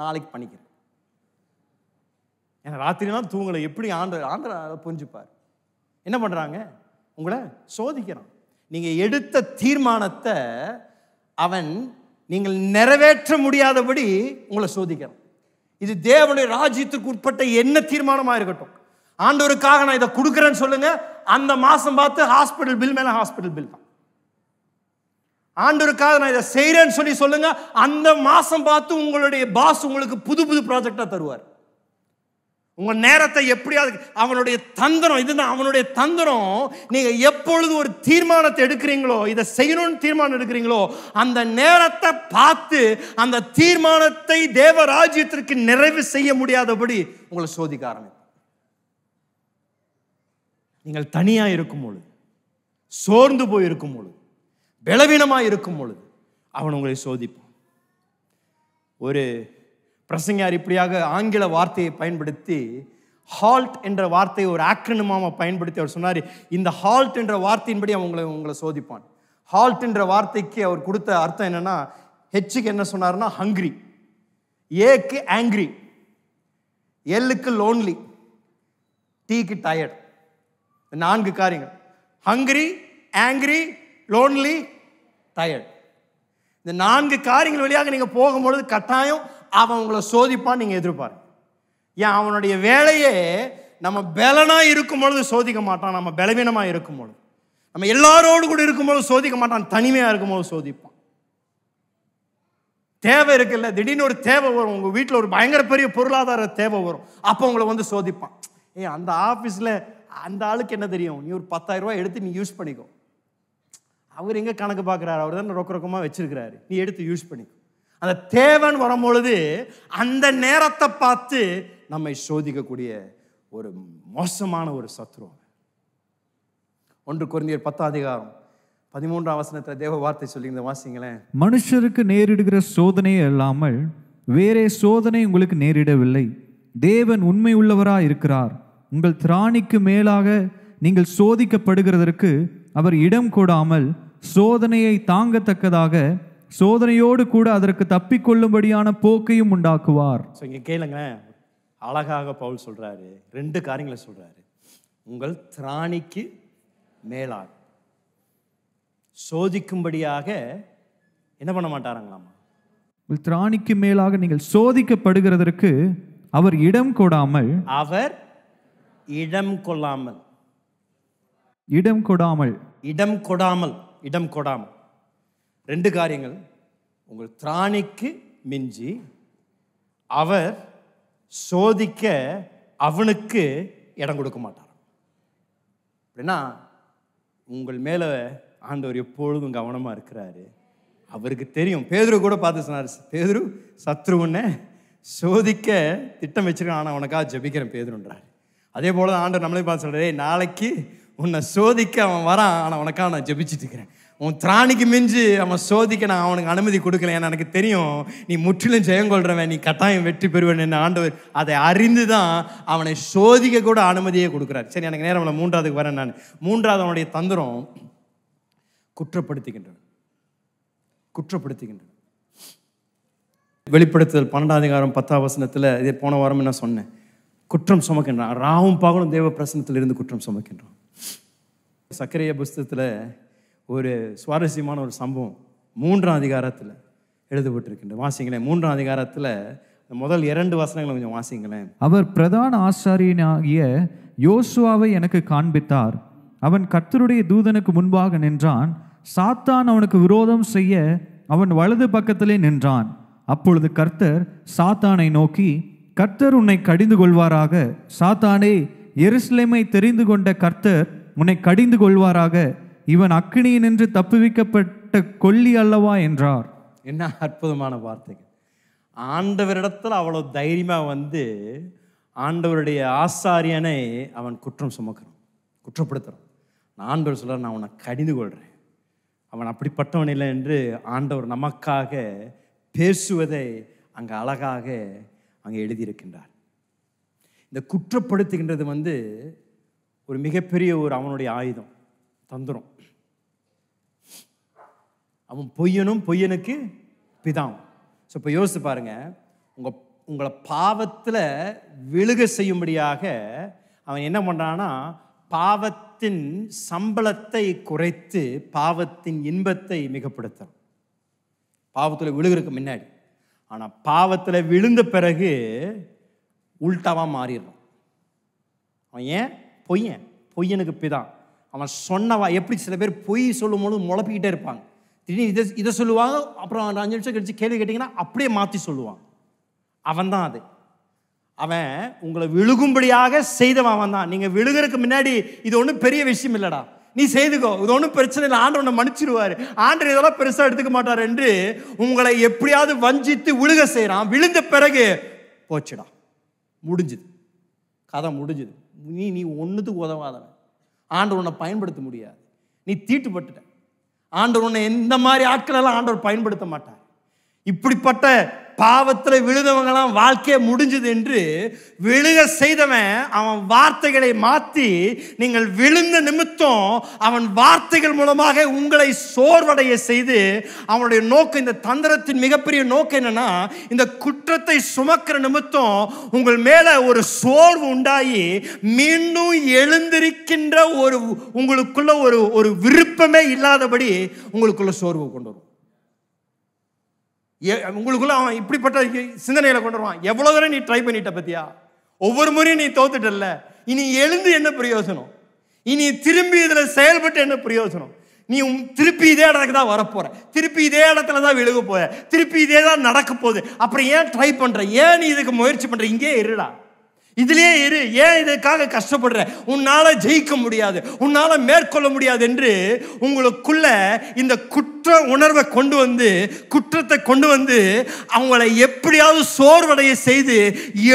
நாளைக்கு பண்ணிக்கிறேன். ஏன்னா ராத்திரியெல்லாம் தூங்கலை. எப்படி ஆண்டவர் புரிஞ்சுப்பார். என்ன பண்ணுறாங்க? உங்களை சோதிக்கிறான். நீங்கள் எடுத்த தீர்மானத்தை அவன் நீங்கள் நிறைவேற்ற முடியாதபடி உங்களை சோதிக்கிறான். இது தேவனுடைய ராஜ்யத்துக்கு உட்பட்ட என்ன தீர்மானமாக இருக்கட்டும், ஆண்டவருக்காக நான் இதை கொடுக்குறேன்னு சொல்லுங்க, அந்த மாசம் பார்த்து ஹாஸ்பிட்டல் பில் மேல ஹாஸ்பிட்டல் பில் தான். ஆண்டவருக்காக நான் இதை செய்யறேன்னு சொல்லி சொல்லுங்க, அந்த மாசம் பார்த்து உங்களுடைய பாஸ் உங்களுக்கு புது புது ப்ராஜெக்டா தருவார். உங்க நேரத்தை எப்படியாவது, அவனுடைய தந்திரம் இதுதான், அவனுடைய தந்திரம். நீங்க எப்பொழுது ஒரு தீர்மானத்தை எடுக்கிறீங்களோ, இதை செய்யணும்னு தீர்மானம் எடுக்கிறீங்களோ, அந்த நேரத்தை பார்த்து அந்த தீர்மானத்தை தேவ ராஜ்யத்திற்கு நிறைவு செய்ய முடியாதபடி உங்களை சோதிக்க ஆரம்பிக்கும். நீங்கள் தனியாக இருக்கும் பொழுது, சோர்ந்து போய் இருக்கும் பொழுது, பலவீனமாக இருக்கும் பொழுது அவன் உங்களை சோதிப்பான். ஒரு பிரசங்கியார் இப்படியாக ஆங்கில வார்த்தையை பயன்படுத்தி, ஹால்ட் என்ற வார்த்தையை ஒரு ஆக்ரனிமாக பயன்படுத்தி அவர் சொன்னார், இந்த ஹால்ட் என்ற வார்த்தையின்படி அவன் உங்களை சோதிப்பான். ஹால்ட் என்ற வார்த்தைக்கு அவர் கொடுத்த அர்த்தம் என்னன்னா, ஹெச்சுக்கு என்ன சொன்னார்னா ஹங்கிரி, ஏக்கு ஆங்கிரி, எல்லுக்கு லோன்லி, டீக்கு டயர்ட். 4 காரியங்கள்: ஹங்கிரி, ஆங்கிரி, லோன்லி, டயர்ட். இந்த 4 காரியங்கள் வழியாக நீங்க போகும்பொழுது கட்டாயம் அவன் உங்களை சோதிப்பான். நீங்க எதிர்பார்க்க. ஏன்? அவனுடைய வேலையே நம்ம பலனா இருக்கும் பொழுது சோதிக்க மாட்டான், நம்ம பலவீனமா இருக்கும் பொழுது, நம்ம எல்லாரோடு கூட இருக்கும்போது சோதிக்க மாட்டான், தனிமையா இருக்கும்போது சோதிப்பான். தேவை இருக்குல்ல, திடீர்னு ஒரு தேவை வரும், உங்க வீட்டில் ஒரு பயங்கர பெரிய பொருளாதார தேவை வரும், அப்போ உங்களை வந்து சோதிப்பான். அந்த ஆஃபீஸில் அந்த ஆளுக்கு என்ன தெரியும், நீ ஒரு 10,000 ரூபாய் எடுத்து நீ யூஸ் பண்ணிக்கோ, அவர் எங்கே கணக்கு பார்க்குறாரு, அவர் தான் ரொக்கமாக வச்சிருக்கிறாரு, நீ எடுத்து யூஸ் பண்ணிக்கோ. அந்த தேவைன்னு வரும்பொழுது அந்த நேரத்தை பார்த்து நம்மை சோதிக்கக்கூடிய ஒரு மோசமான ஒரு சத்ரு. 1 கொரிந்தியர் 10:13 தேவ வார்த்தை சொல்லி இந்த வாசிங்களேன். மனுஷருக்கு நேரிடுகிற சோதனையே அல்லாமல் வேறே சோதனை உங்களுக்கு நேரிடவில்லை. தேவன் உண்மை உள்ளவராய் இருக்கிறார். உங்கள் திராணிக்கு மேலாக நீங்கள் சோதிக்கப்படுகிறதற்கு அவர் இடம் கொடாமல் சோதனையை தாங்கத்தக்கதாக சோதனையோடு கூட அதற்கு தப்பிக்கொள்ளும்படியான போக்கையும் உண்டாக்குவார். இங்க கேளுங்க, அழகாக பவுல் சொல்றாரு, 2 காரியங்களை சொல்றாரு. உங்கள் திராணிக்கு மேலாக சோதிக்கும்படியாக என்ன பண்ண மாட்டாராங்களாமா? உங்கள் திராணிக்கு மேலாக நீங்கள் சோதிக்கப்படுகிறதற்கு அவர் இடம் கொடாமல், அவர் இடம் கொள்ளாமல், இடம் கொடாமல், இடம் கொடாமல், இடம் கொடாமல். 2 காரியங்கள். உங்கள் திராணிக்கு மிஞ்சி அவர் சோதிக்க அவனுக்கு இடம் கொடுக்க மாட்டார். அப்படின்னா உங்கள் மேல ஆண்டவர் எப்பொழுதும் கவனமா இருக்கிறாரு. அவருக்கு தெரியும். பேதுரு கூட பார்த்து சொன்னார், பேதுரு சத்ருவனை சோதிக்க திட்டம் வச்சிருக்கான், ஆனால் அவனுக்காக ஜெபிக்கிறேன் பேதுருன்றாரு. அதே போல ஆண்டவர் நம்மளே பார்த்து சொல்றாரு, நாளைக்கு உன்னை சோதிக்க அவன் வரான், ஆனால் உனக்காக நான் ஜெபிச்சுட்டு இருக்கிறேன். உன் திராணிக்கு மிஞ்சி அவன் சோதிக்க நான் அவனுக்கு அனுமதி கொடுக்கல. ஏன்னா எனக்கு தெரியும் நீ முற்றிலும் ஜெயங்கொள்றவன், நீ கட்டாயம் வெற்றி பெறுவேன் என்ன ஆண்டவர் அதை அறிந்து தான் அவனை சோதிக்க கூட அனுமதியே கொடுக்குறாரு. சரி, எனக்கு நேரம் 3ஆவதுக்கு வரேன். நான் 3ஆவது அவனுடைய தந்திரம் குற்றப்படுத்துகின்றன. குற்றப்படுத்துகின்றன. வெளிப்படுத்துதல் 12:10 இதே போன வாரம் என்ன சொன்னேன், குற்றம் சுமக்கின்றான். ராவும் பகலும் தேவ பிரசன்னத்தில் இருந்து குற்றம் சுமக்கின்றான். சக்கரையா புஸ்தகத்தில் ஒரு சுவாரஸ்யமான ஒரு சம்பவம் 3ஆம் அதிகாரத்தில் எழுதப்பட்டிருக்கின்ற. வாசிங்களேன். 3ஆம் அதிகாரத்தில் முதல் 2 வசனங்களை கொஞ்சம் வாசிங்களேன். அவர் பிரதான ஆசாரியனாகிய யோசுவாவை எனக்கு காண்பித்தார். அவன் கர்த்தருடைய தூதனுக்கு முன்பாக நின்றான். சாத்தான் அவனுக்கு விரோதம் செய்ய அவன் வலது பக்கத்திலே நின்றான். அப்பொழுது கர்த்தர் சாத்தானை நோக்கி, கர்த்தர் உன்னை கடிந்து கொள்வாராக. சாத்தானே, எருசலேமை தெரிந்து கொண்ட கர்த்தர் உன்னை கடிந்து கொள்வாராக. இவன் அக்கினியினின்று தப்புவிக்கப்பட்ட கொல்லி அல்லவா என்றார். என்ன அற்புதமான வார்த்தைகள்! ஆண்டவரிடத்தில் அவ்வளவு தைரியமா வந்து ஆண்டவருடைய ஆசாரியனை அவன் குற்றம் சுமக்கிறான், குற்றப்படுத்துறான். ஆண்டவர் சொல்றார், நான் அவனை கடிந்து கொள்றேன், அவன் அப்படிப்பட்டவன் இல்லை என்று ஆண்டவர் நமக்காக பேசுவதை அங்கே அழகாக அங்கே எழுதியிருக்கின்றார். இந்த குற்றப்படுத்துகின்றது வந்து ஒரு மிகப்பெரிய ஒரு அவனுடைய ஆயுதம், தந்திரம். அவன் பொய்யனும் பொய்யனுக்கு பிதாம். ஸோ இப்போ யோசித்து பாருங்க, உங்களை பாவத்தில் விழுக செய்யும்படியாக அவன் என்ன பண்ணுறான்னா, பாவத்தின் சம்பளத்தை குறைத்து பாவத்தின் இன்பத்தை மிகப்படுத்துறான். பாவத்தில் விழுகிறதுக்கு முன்னாடி. ஆனால் பாவத்தில் விழுந்த பிறகு உல்டாவாக மாறிடுறான். அவன் ஏன்? பொய்யன், பொய்யனுக்கு பிதான். அவன் சொன்னவா எப்படி சில பேர் பொய் சொல்லும் போது முளப்பிக்கிட்டே இருப்பாங்க. திடீர்னு இதை சொல்லுவாங்க, அப்புறம் 5 நிமிஷம் கழிச்சு கேள்வி கேட்டிங்கன்னா அப்படியே மாற்றி சொல்லுவான். அவன் தான் அது. அவன் உங்களை விழுகும்படியாக செய்தவன் அவன் தான். நீங்கள் விழுகிறதுக்கு முன்னாடி இது ஒன்றும் பெரிய விஷயம் இல்லைடா, நீ செய்துக்கோ, இது ஒன்றும் பிரச்சனை இல்லை, ஆண்டவர் உன்னை மன்னிச்சிருவாரு, ஆண்டவர் இதெல்லாம் பெருசாக எடுத்துக்க மாட்டார் என்று உங்களை எப்படியாவது வஞ்சித்து விழுக செய்கிறான். விழுந்த பிறகு போச்சுடா, முடிஞ்சுது, கதை முடிஞ்சுது, நீ ஒன்றுத்துக்கு உதவாதவன், ஆண்டவர் உன்னை பயன்படுத்த முடியாது. நீ தீட்டுப்பட்டுட்ட. ஆண்டவர் உன்னை இந்த மாதிரி ஆட்களெல்லாம் ஆண்டவர் பயன்படுத்த மாட்டார். இப்படிப்பட்ட பாவத்தில் விழுந்தவங்களாம் வாழ்க்கையை முடிஞ்சது என்று விழுக செய்தவன் அவன் வார்த்தைகளை மாற்றி, நீங்கள் விழுந்த நிமித்தம் அவன் வார்த்தைகள் மூலமாக உங்களை சோர்வடைய செய்து, அவனுடைய நோக்கம், இந்த தந்திரத்தின் மிகப்பெரிய நோக்கம் என்னன்னா, இந்த குற்றத்தை சுமக்கிற நிமித்தம் உங்கள் மேல ஒரு சோர்வு உண்டாகி மீண்டும் எழுந்திருக்கின்ற ஒரு உங்களுக்குள்ள ஒரு விருப்பமே இல்லாதபடி உங்களுக்குள்ள சோர்வு கொண்டு வரும். உங்களுக்குள்ள அவன் இப்படிப்பட்ட சிந்தனைகளை கொண்டு வருவான். எவ்வளவு தூரம் நீ ட்ரை பண்ணிட்ட பத்தியா, ஒவ்வொரு முறையும் நீ தோத்துட்டல்ல, இனி எழுந்து என்ன பிரயோஜனம், இனி திரும்பி இதுல செயல்பட்டு என்ன பிரயோஜனம், நீ திருப்பி இதே இடத்துக்கு தான் வரப்போற, திருப்பி இதே இடத்துல தான் விழுக போற, திருப்பி இதே தான் நடக்க போகுது, அப்புறம் ஏன் ட்ரை பண்ற, ஏன் நீ இதுக்கு முயற்சி பண்ற, இங்கே இருடா, இதுலயே இரு, ஏன் இதுக்காக கஷ்டப்படுற, உன்னால ஜெயிக்க முடியாது, உன்னால மேற்கொள்ள முடியாது என்று உங்களுக்குள்ள இந்த குற்ற உணர்வை கொண்டு வந்து, குற்றத்தை கொண்டு வந்து அவங்களை எப்படியாவது சோர்வடைய செய்து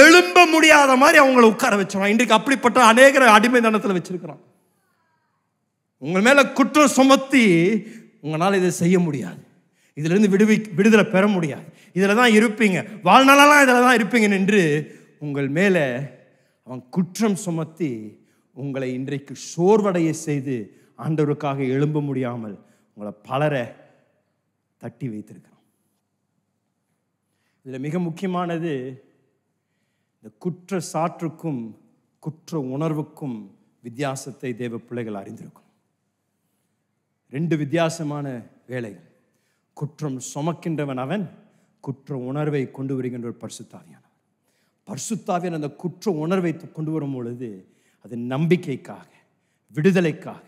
எழும்ப முடியாத மாதிரி அவங்களை உட்கார வச்சிருவான். இன்றைக்கு அப்படிப்பட்ட அநேக அடிமைத்தனத்தில் வச்சிருக்கிறான். உங்கள் மேல குற்றம் சுமத்தி உங்களால் இதை செய்ய முடியாது, இதுல இருந்து விடுதலை பெற முடியாது, இதுல தான் இருப்பீங்க, வாழ்நாளெல்லாம் இதில் தான் இருப்பீங்க என்று உங்கள் மேலே அவன் குற்றம் சுமத்தி உங்களை இன்றைக்கு சோர்வடைய செய்து ஆண்டவருக்காக எழும்ப முடியாமல் உங்களை பலரை தட்டி வைத்திருக்கிறான். இதில் மிக முக்கியமானது, இந்த குற்ற சாற்றுக்கும் குற்ற உணர்வுக்கும் வித்தியாசத்தை தேவ பிள்ளைகள் அறிந்திருக்கும். ரெண்டு வித்தியாசமான வேலைகள். குற்றம் சுமக்கின்றவன் அவன், குற்ற உணர்வை கொண்டு வருகின்ற ஒரு பரிசுத்தாவியானவன். பரிசுத்தாவியான அந்த குற்ற உணர்வை கொண்டு வரும் பொழுது அது நம்பிக்கைக்காக, விடுதலைக்காக,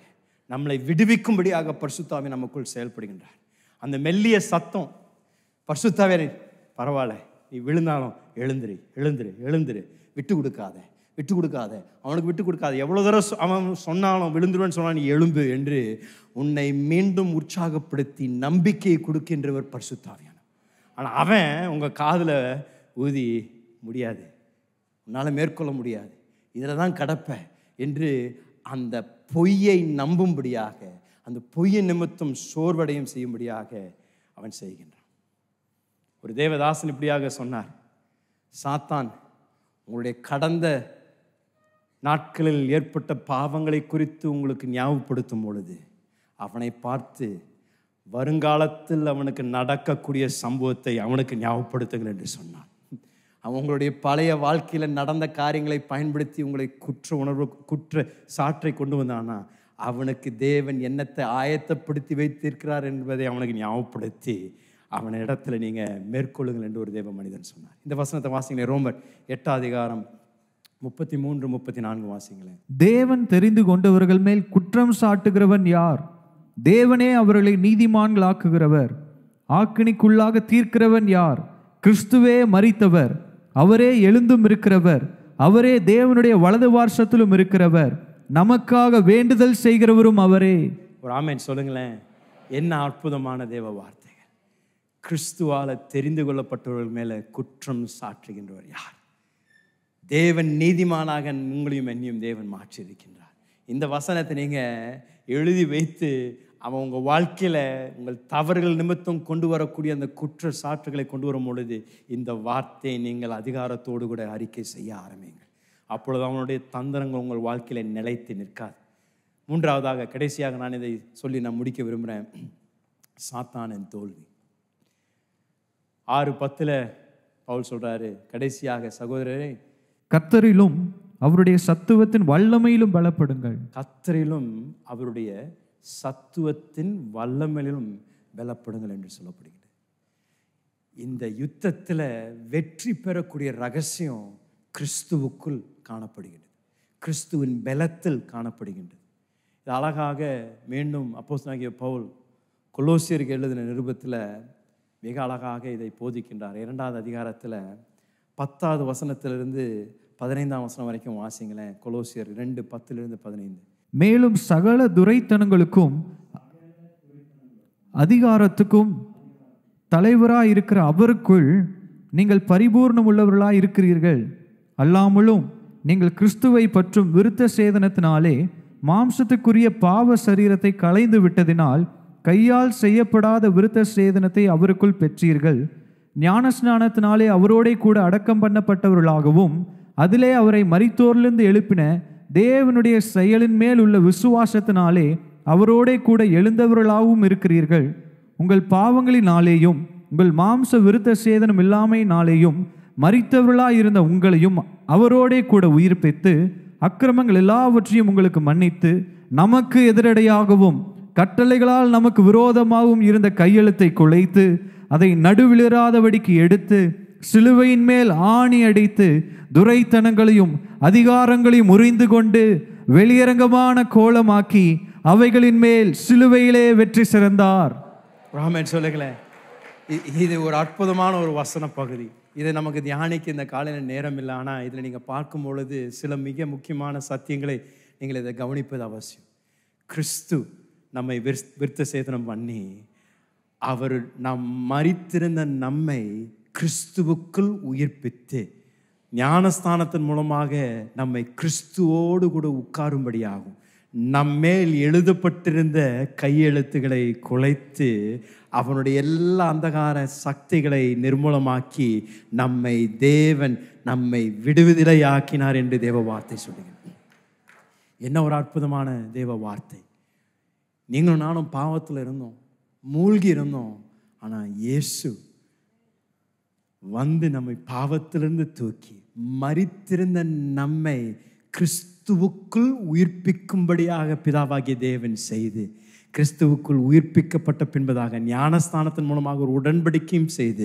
நம்மளை விடுவிக்கும்படியாக பரிசுத்தாவி நமக்குள் செயல்படுகின்றார். அந்த மெல்லிய சத்தம், பரிசுத்தாவியானே பரவாயில்ல, நீ விழுந்தாலும் எழுந்திரு, எழுந்திரு, எழுந்திரு, விட்டு கொடுக்காத, விட்டு கொடுக்காத, அவனுக்கு விட்டு கொடுக்காத, எவ்வளோ தூரம் அவன் சொன்னாலும் விழுந்துருவேன்னு சொன்னான், நீ எழும்பு என்று உன்னை மீண்டும் உற்சாகப்படுத்தி நம்பிக்கையை கொடுக்கின்றவர் பரிசுத்தாவியான. ஆனால் அவன் உங்கள் காதில் ஊதி, முடியாது, உன்னால் மேற்கொள்ள முடியாது, இதில் தான் கடப்ப என்று அந்த பொய்யை நம்பும்படியாக, அந்த பொய்யை நிமித்தம் சோர்வடையும் செய்யும்படியாக அவன் செய்கின்றான். ஒரு தேவதாசன் இப்படியாக சொன்னார், சாத்தான் உங்களுடைய கடந்த நாட்களில் ஏற்பட்ட பாவங்களை குறித்து உங்களுக்கு ஞாபகப்படுத்தும் பொழுது அவனை பார்த்து வருங்காலத்தில் அவனுக்கு நடக்கக்கூடிய சம்பவத்தை அவனுக்கு ஞாபகப்படுத்துங்கள் என்று சொன்னான். அவங்களுடைய பழைய வாழ்க்கையில் நடந்த காரியங்களை பயன்படுத்தி உங்களை குற்ற உணர்வு, குற்ற சாற்றை கொண்டு வந்தானா அவனுக்கு தேவன் என்னத்தை ஆயத்தப்படுத்தி வைத்திருக்கிறார் என்பதை அவனுக்கு ஞாபகப்படுத்தி அவன் இடத்துல நீங்கள் மேற்கொள்ளுங்கள் என்று ஒரு தேவ மனிதன் சொன்னார். இந்த வசனத்தை வாசிங்களேன். ரோமர் 8:33-34 வாசிங்களேன். தேவன் தெரிந்து கொண்டவர்கள் மேல் குற்றம் சாட்டுகிறவன் யார்? தேவனே அவர்களை நீதிமான்களாக்குகிறவர். ஆக்கினிக்குள்ளாக தீர்க்கிறவன் யார்? கிறிஸ்துவே மரித்தவர், அவரே எழுந்தும் இருக்கிறவர், அவரே தேவனுடைய வலது பார்சத்திலும் இருக்கிறவர், நமக்காக வேண்டுதல் செய்கிறவரும் அவரே. ஒரு ஆமென் சொல்லுங்களேன். என்ன அற்புதமான தேவ வார்த்தைகள். கிறிஸ்துவால தெரிந்து கொள்ளப்பட்டவர்கள் மேல குற்றம் சாற்றுகின்றவர் யார்? தேவன் நீதிமானாக உங்களையும் என்னையும் தேவன் மாற்றி இருக்கின்றார். இந்த வசனத்தை நீங்க எழுதி வைத்து அவன் உங்கள் வாழ்க்கையில் உங்கள் தவறுகள் நிமித்தம் கொண்டு வரக்கூடிய அந்த குற்ற சாற்றுகளை கொண்டு வரும் பொழுது இந்த வார்த்தையை நீங்கள் அதிகாரத்தோடு கூட அறிக்கை செய்ய ஆரம்பிங்கள். அப்பொழுது அவனுடைய தந்திரங்கள் உங்கள் வாழ்க்கையில் நிலைத்து நிற்காது. மூன்றாவதாக, கடைசியாக நான் இதை சொல்லி நான் முடிக்க விரும்புகிறேன். சாத்தானின் தோல்வி. 6:10 பவுல் சொல்றாரு, கடைசியாக சகோதரரே, கர்த்தரிலும் அவருடைய சத்துவத்தின் வல்லமையிலும் பலப்படுங்கள். கர்த்தரிலும் அவருடைய சத்துவத்தின் வல்லமையிலும் பலப்படுங்கள் என்று சொல்லப்படுகிறது. இந்த யுத்தத்தில் வெற்றி பெறக்கூடிய ரகசியம் கிறிஸ்துவுக்குள் காணப்படுகிறது, கிறிஸ்துவின் பலத்தில் காணப்படுகின்றது. இது அழகாக மீண்டும் அப்போஸ்தலனாகிய பவுல் கொலோசியருக்கு எழுதின நிருபத்தில் மிக அழகாக இதை போதிக்கின்றார். 2வது அதிகாரத்தில் 10வது வசனத்திலிருந்து 15ஆம் வசனம் வரைக்கும் வாசிங்களேன். கொலோசியர் 2:10-15. மேலும் சகல துரைத்தனங்களுக்கும் அதிகாரத்துக்கும் தலைவராய் இருக்கிற அவருக்குள் நீங்கள் பரிபூர்ணம் உள்ளவர்களாய் இருக்கிறீர்கள். அல்லாமலும் நீங்கள் கிறிஸ்துவை பற்றும் விருத்த சேதனத்தினாலே மாம்சத்துக்குரிய பாவ சரீரத்தை களைந்து விட்டதினால் கையால் செய்யப்படாத விருத்த சேதனத்தை அவருக்குள் பெற்றீர்கள். ஞானஸ்நானத்தினாலே அவரோடே கூட அடக்கம் பண்ணப்பட்டவர்களாகவும் அதிலே அவரை மரித்தோரிலிருந்து எழுப்பின தேவனுடைய செயலின் மேல் உள்ள விசுவாசத்தினாலே அவரோடே கூட எழுந்தவர்களாகவும் இருக்கிறீர்கள். உங்கள் பாவங்களினாலேயும் உங்கள் மாம்ச விருத்த சேதனம் இல்லாமையினாலேயும் மரித்தவர்களாயிருந்த உங்களையும் அவரோடே கூட உயிர்ப்பித்து அக்கிரமங்கள் எல்லாவற்றையும் உங்களுக்கு மன்னித்து நமக்கு எதிரடையாகவும் கட்டளைகளால் நமக்கு விரோதமாகவும் இருந்த கையெழுத்தை குலைத்து அதை நடுவிலிராதபடிக்கு எடுத்து சிலுவையின் மேல் ஆணி அடித்து துரைத்தனங்களையும் அதிகாரங்களையும் முறிந்து கொண்டு வெளியரங்கமான கோலமாக்கி அவைகளின் மேல் சிலுவையிலே வெற்றி சிறந்தார். ராமன் சொல்லுங்களேன். இது ஒரு அற்புதமான ஒரு வசன பகுதி. இதை நமக்கு தியானிக்க இந்த காலையில் நேரம் இல்லை. ஆனால் இதில் நீங்கள் பார்க்கும் பொழுது சில மிக முக்கியமான சத்தியங்களை நீங்கள் இதை கவனிப்பது அவசியம். கிறிஸ்து நம்மை விருத்த சேதனம் பண்ணி அவர் நாம் மரித்திருந்த நம்மை கிறிஸ்துவுக்குள் உயிர்ப்பித்து ஞானஸ்தானத்தின் மூலமாக நம்மை கிறிஸ்துவோடு கூட உட்காரும்படியாகும். நம்மேல் எழுதப்பட்டிருந்த கையெழுத்துக்களை குலைத்து அவனுடைய எல்லா அந்தகார சக்திகளை நிர்மூலமாக்கி நம்மை விடுதலையாக்கினார் என்று தேவ வார்த்தை சொல்லுகிறது. என்ன ஒரு அற்புதமான தேவ வார்த்தை. நீங்களும் நானும் பாவத்தில் இருந்தோம், மூழ்கி இருந்தோம். ஆனால் இயேசு வந்து நம்மை பாவத்திலிருந்து தூக்கி மரித்திருந்த நம்மை கிறிஸ்துவுக்குள் உயிர்ப்பிக்கும்படியாக பிதாவாகிய தேவன் செய்து கிறிஸ்துவுக்குள் உயிர்ப்பிக்கப்பட்ட பின்பதாக ஞானஸ்தானத்தின் மூலமாக ஒரு உடன்படிக்கையும் செய்து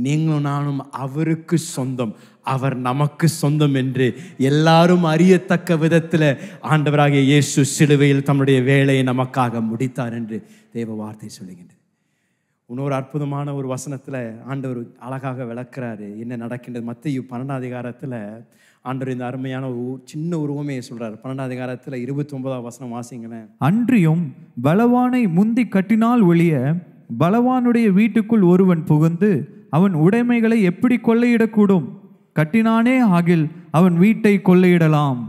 நீங்களும் நானும் அவருக்கு சொந்தம், அவர் நமக்கு சொந்தம் என்று எல்லாரும் அறியத்தக்க விதத்தில் ஆண்டவராகிய இயேசு சிலுவையில் தம்முடைய வேலையை நமக்காக முடித்தார் என்று தேவ வார்த்தை சொல்லுகின்றது. இன்னொரு அற்புதமான ஒரு வசனத்தில் ஆண்டவர் அழகாக விளக்குறாரு என்ன நடக்கின்றது. மத்தேயு 12ஆம் அதிகாரத்தில் ஆண்டவர் இந்த அருமையான ஒரு சின்ன உருவமையை சொல்றாரு. 12ஆம் அதிகாரத்தில் 29ஆம் வசனம் வாசிங்களேன். அன்றியும் பலவானை முந்தி கட்டினால் ஒழிய பலவானுடைய வீட்டுக்குள் ஒருவன் புகுந்து அவன் உடைமைகளை எப்படி கொள்ளையிடக்கூடும்? கட்டினானே ஆகில் அவன் வீட்டை கொள்ளையிடலாம்.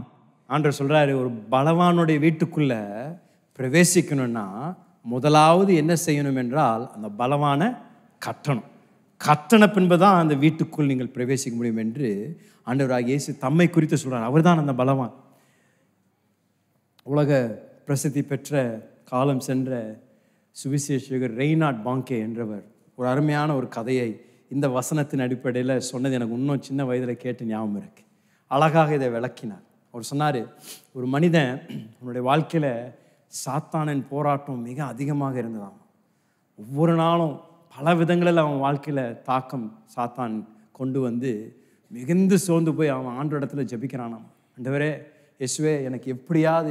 ஆண்டவர் சொல்றாரு, ஒரு பலவானுடைய வீட்டுக்குள்ள பிரவேசிக்கணும்னா முதலாவது என்ன செய்யணும் என்றால் அந்த பலவான கட்டணும். கட்டண பின்புதான் அந்த வீட்டுக்குள் நீங்கள் பிரவேசிக்க முடியும் என்று ஆண்டவராகிய இயேசு தம்மை குறித்து சொல்றார். அவர் தான் அந்த பலவான். உலக பிரசித்தி பெற்ற காலம் சென்ற சுவிசேஷகர் ரெய்னார்ட் பாங்கே என்றவர் ஒரு அருமையான ஒரு கதையை இந்த வசனத்தின் அடிப்படையில் சொன்னது எனக்கு இன்னும் சின்ன வயதில் கேட்டு ஞாபகம் இருக்கு. அழகாக இதை விளக்கினார். அவர் சொன்னார், ஒரு மனிதன் அவனுடைய வாழ்க்கையில் சாத்தானின் போராட்டம் மிக அதிகமாக இருந்ததாம். ஒவ்வொரு நாளும் பல விதங்களில் அவன் வாழ்க்கையில் தாக்கம் சாத்தான் கொண்டு வந்து மிகுந்து சோர்ந்து போய் அவன் ஆண்டவரிடத்துல ஜெபிக்கிறானாம். ஆண்டவரே இயேசுவே, எனக்கு எப்படியாவது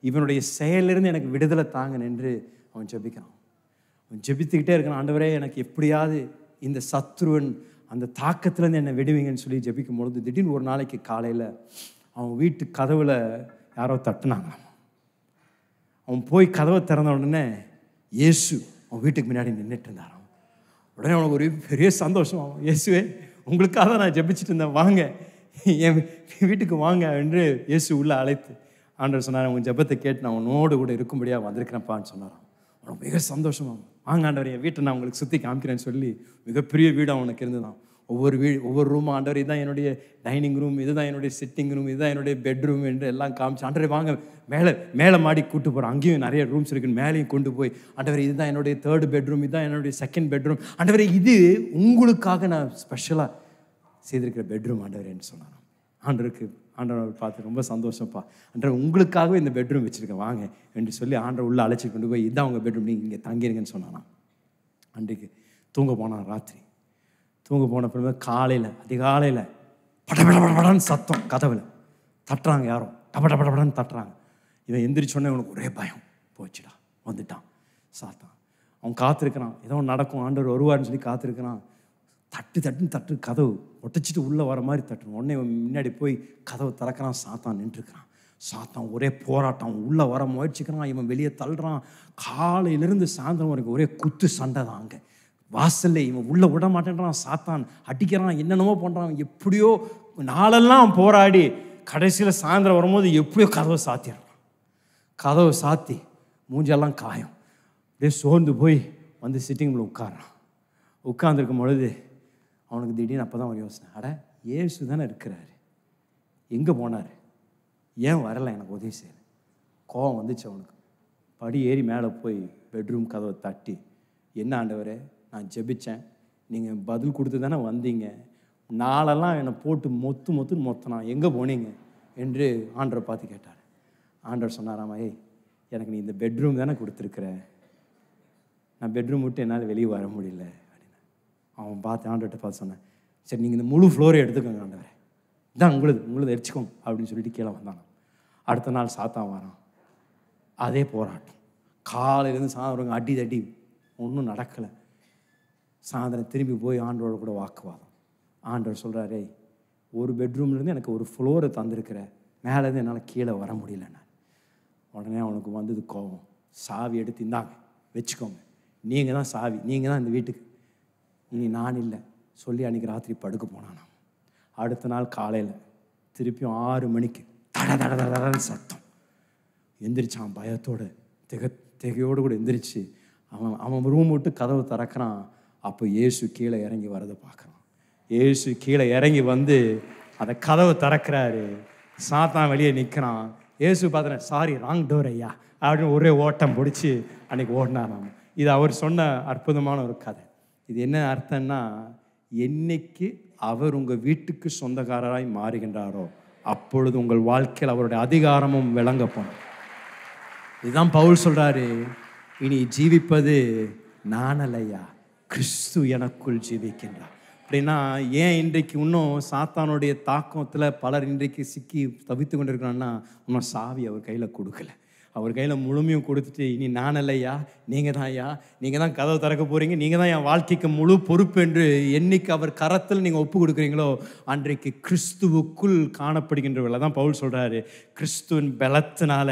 இவனுடைய செயலிருந்து எனக்கு விடுதலை தாங்க என்று அவன் ஜெபிக்கிறான். அவன் ஜெபித்துக்கிட்டே இருக்கான். ஆண்டவரே, எனக்கு எப்படியாவது இந்த சத்ருவன் அந்த தாக்கத்துலேருந்து என்னை விடுவீங்கன்னு சொல்லி ஜெபிக்கும் பொழுது திடீர்னு ஒரு நாளைக்கு காலையில் அவன் வீட்டு கதவுல யாரோ தட்டுனாங்க. அவன் போய் கதவை திறந்த உடனே இயேசு அவன் வீட்டுக்கு முன்னாடி நின்றுட்டு இருந்தாராம். உடனே அவனுக்கு ஒரு பெரிய சந்தோஷம். இயேசுவே, உங்களுக்காக தான் நான் ஜெபிச்சுட்டு இருந்தேன், வாங்க என் வீட்டுக்கு வாங்க என்று இயேசு உள்ள அழைத்து ஆண்டவர் சொன்னார், உன் ஜெபத்தை கேட்டு நான் உன்னோடு கூட இருக்கும்படியாக வந்திருக்கிறேன்ப்பான்னு சொன்னாராம். அவனுக்கு மிக சந்தோஷமாகும். வாங்க ஆண்டவர், என் வீட்டை நான் உங்களுக்கு சுற்றி காமிக்கிறேன்னு சொல்லி மிகப்பெரிய வீடு அவனுக்கு இருந்துதான். ஒவ்வொரு ரூமும் ஆண்டவர், இதுதான் என்னுடைய டைனிங் ரூம், இதுதான் என்னுடைய சிட்டிங் ரூம், இதுதான் என்னுடைய பெட்ரூம் என்று எல்லாம் காமிச்சு, ஆண்டவரே வாங்க மேலே மாடி கூட்டு போகிறோம், அங்கேயும் நிறைய ரூம்ஸ் இருக்குன்னு மேலேயும் கொண்டு போய், ஆண்டவரே இதுதான் என்னுடைய 3rd பெட்ரூம், இதுதான் என்னுடைய 2nd பெட்ரூம், ஆண்டவரே இது உங்களுக்காக நான் ஸ்பெஷலாக செய்திருக்கிற பெட்ரூம் ஆண்டவரேன்னு சொன்னாராம். ஆண்டவர் பார்த்து ரொம்ப சந்தோஷம்ப்பா, ஆண்டவர் உங்களுக்காகவே இந்த பெட்ரூம் வச்சுருக்கேன் வாங்க என்று சொல்லி ஆண்டவர் உள்ளே அழைச்சி கொண்டு போய், இதுதான் உங்கள் பெட்ரூம், நீங்கள் இங்கே தங்கிருங்கன்னு சொன்னாராம். அன்றைக்கு தூங்க போனான். ராத்திரி தூங்க போன பிறகு காலையில் அதிகாலையில் படபடபடன்னு சத்தம், கதவில் தட்டுறாங்க, யாரோ டபடபடபடன்னு தட்டுறாங்க. இவன் எந்திரிச்சோடனே அவனுக்கு ஒரே பயம், போச்சுடா வந்துட்டான் சாத்தான். அவன் காத்திருக்கிறான், ஏதோ நடக்கும் ஆண்டவர் வருவார்னு சொல்லி காத்திருக்கிறான். தட்டு கதவு ஒட்டச்சிட்டு உள்ளே வர மாதிரி தட்டுறோம். உடனே முன்னாடி போய் கதவை திறக்கிறான். சாத்தான் நின்றுருக்கிறான். சாத்தான் ஒரே போராட்டம், அவன் உள்ளே வர முயற்சிக்கிறான், இவன் வெளியே தள்ளுறான். காலையிலேருந்து சாயந்தரம் வரைக்கும் ஒரே குத்து சண்டை தான். அங்கே வாசல்ல இவன் உள்ளே விட மாட்டேன்றான், சாத்தான் அடிக்கிறான், என்னென்னமோ பண்ணுறான். எப்படியோ நாளெல்லாம் போராடி கடைசியில் சாயந்தரம் வரும்போது எப்படியோ கதவை சாத்திடுறான். கதவை சாத்தி மூஞ்செல்லாம் காயம், அப்படியே சோர்ந்து போய் வந்து சிட்டிங்கில் உட்காரான். உட்கார்ந்துருக்கும் பொழுது அவனுக்கு திடீர்னு அப்போ தான் ஒரு யோசனை, அட இயேசு தானே இருக்கிறாரு, எங்கே போனார், ஏன் வரலை எனக்கு உதவி செய்யலை. கோவம் வந்துச்சு அவனுக்கு. படி ஏறி மேலே போய் பெட்ரூம் கதவை தட்டி, என்ன ஆண்டவரே நான் ஜெபிச்சேன், நீங்கள் பதில் கொடுத்து தானே வந்தீங்க, நாளெல்லாம் என்னை போட்டு மொத்துன்னு மொத்தனா, எங்கே போனீங்க என்று ஆண்டவரை பார்த்து கேட்டார். ஆண்டவர் சொன்னாராமா, ஏய் எனக்கு நீ இந்த பெட்ரூம் தானே கொடுத்துருக்குற, நான் பெட்ரூம் விட்டு என்னால் வெளியே வர முடியல அப்படின்னு. அவன் பார்த்து ஆண்டவர்கிட்ட பார்த்து சொன்னேன், சரி நீங்கள் இந்த முழு ஃப்ளோரை எடுத்துக்கோங்க ஆண்டவரே, இதான் உங்களுது எரிச்சிக்கோங்க அப்படின்னு சொல்லிட்டு கீழே வந்தானோ. அடுத்த நாள் சாத்தான் வரான், அதே போராட்டம். காலையிலேருந்து சாயந்தரம் அடி தட்டி ஒன்றும் நடக்கலை. சாயந்தரம் திரும்பி போய் ஆண்டவரோட கூட வாக்குவாதம். ஆண்டவர் சொல்கிறாரே, ஒரு பெட்ரூம்லேருந்து எனக்கு ஒரு ஃப்ளோரை தந்திருக்கிற, மேலேருந்து என்னால் கீழே வர முடியல. நான் உடனே அவனுக்கு வந்தது கோபம். சாவி எடுத்து இந்தாங்க வச்சுக்கோங்க, நீங்கள் தான் சாவி, நீங்கள் தான் இந்த வீட்டுக்கு, இனி நான் இல்லை சொல்லி அன்றைக்கி ராத்திரி படுக்க போனான். அடுத்த நாள் காலையில் திருப்பியும் 6 மணிக்கு தட சத்தம். எந்திரிச்சான் பயத்தோடு, திகையோடு கூட எந்திரிச்சு அவன் ரூம் விட்டு கதவை திறக்கிறான். அப்போ இயேசு கீழே இறங்கி வரதை பார்க்குறான். இயேசு கீழே இறங்கி வந்து அந்த கதவை திறக்கிறாரு. சாத்தான் வெளியே நிற்கிறான். இயேசு பார்த்துறேன், சாரி ராங் டோர் ஐயா அப்படின்னு ஒரே ஓட்டம் பிடிச்சி அன்றைக்கி ஓடினாராம். இது அவர் சொன்ன அற்புதமான ஒரு கதை. இது என்ன அர்த்தம்னா, என்னைக்கு அவர் உங்கள் வீட்டுக்கு சொந்தக்காரராய் மாறுகின்றாரோ அப்பொழுது உங்கள் வாழ்க்கையில் அவருடைய அதிகாரமும் விளங்க போனோம். இதுதான் பவுல் சொல்கிறாரு, இனி ஜீவிப்பது நான் அல்லையா, கிறிஸ்து எனக்குள் ஜீவிக்கின்றார். அப்படின்னா ஏன் இன்றைக்கு இன்னும் சாத்தானுடைய தாக்கத்தில் பலர் இன்றைக்கு சிக்கி தவித்து கொண்டு இருக்கிறான்னா, இன்னும் சாவி அவர் கையில் கொடுக்கல. அவர் கையில் முழுமையும் கொடுத்துட்டு, இனி நான் இல்லையா, நீங்கள் தான் ஐயா, நீங்கள் தான் கதவை திறக்க போகிறீங்க, நீங்கள் தான் என் வாழ்க்கைக்கு முழு பொறுப்பு என்று என்னைக்கு அவர் கரத்தில் நீங்கள் ஒப்பு கொடுக்குறீங்களோ அன்றைக்கு கிறிஸ்துவுக்குள் காணப்படுகின்றவர்கள தான் பவுல் சொல்கிறாரு, கிறிஸ்துவின் பலத்தினால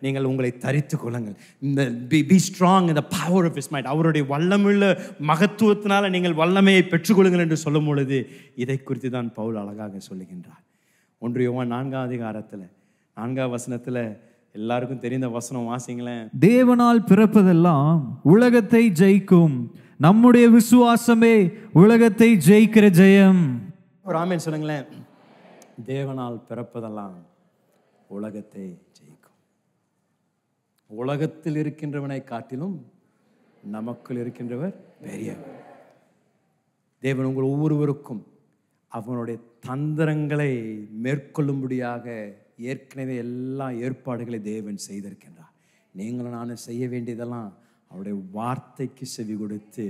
நீங்கள் உங்களை தரித்து கொள்ளுங்கள். இந்த பி ஸ்ட்ராங் இந்த பவர் ஆஃப் ஹிஸ் மைண்ட், அவருடைய வல்லமுள்ள மகத்துவத்தினால நீங்கள் வல்லமையை பெற்றுக்கொள்ளுங்கள் என்று சொல்லும் பொழுது இதை குறித்து தான் பவுல் அழகாக சொல்லுகின்றார். 1 யோவான் 4ஆம் அதிகாரத்தில் 4ஆம் வசனத்தில் எல்லாருக்கும் தெரிந்த வசனம் வாசிங்களேன். தேவனால் பிறப்பதெல்லாம் உலகத்தை ஜெயிக்கும், நம்முடைய விசுவாசமே உலகத்தை ஜெயிக்கிற ஜெயம். ஒரு ஆமென் சொல்லுங்களேன். தேவனால் பிறப்பதெல்லாம் உலகத்தை ஜெயிக்கும். உலகத்தில் இருக்கின்றவனை காட்டிலும் நமக்குள் இருக்கின்றவர் பெரியவர். தேவன் உங்கள் ஒவ்வொருவருக்கும் அவனுடைய தந்திரங்களை மேற்கொள்ளும்படியாக ஏற்கனவே எல்லா ஏற்பாடுகளை தேவன் செய்திருக்கின்றார். நீங்களும் நானும் செய்ய வேண்டியதெல்லாம் அவருடைய வார்த்தைக்கு செவி கொடுத்து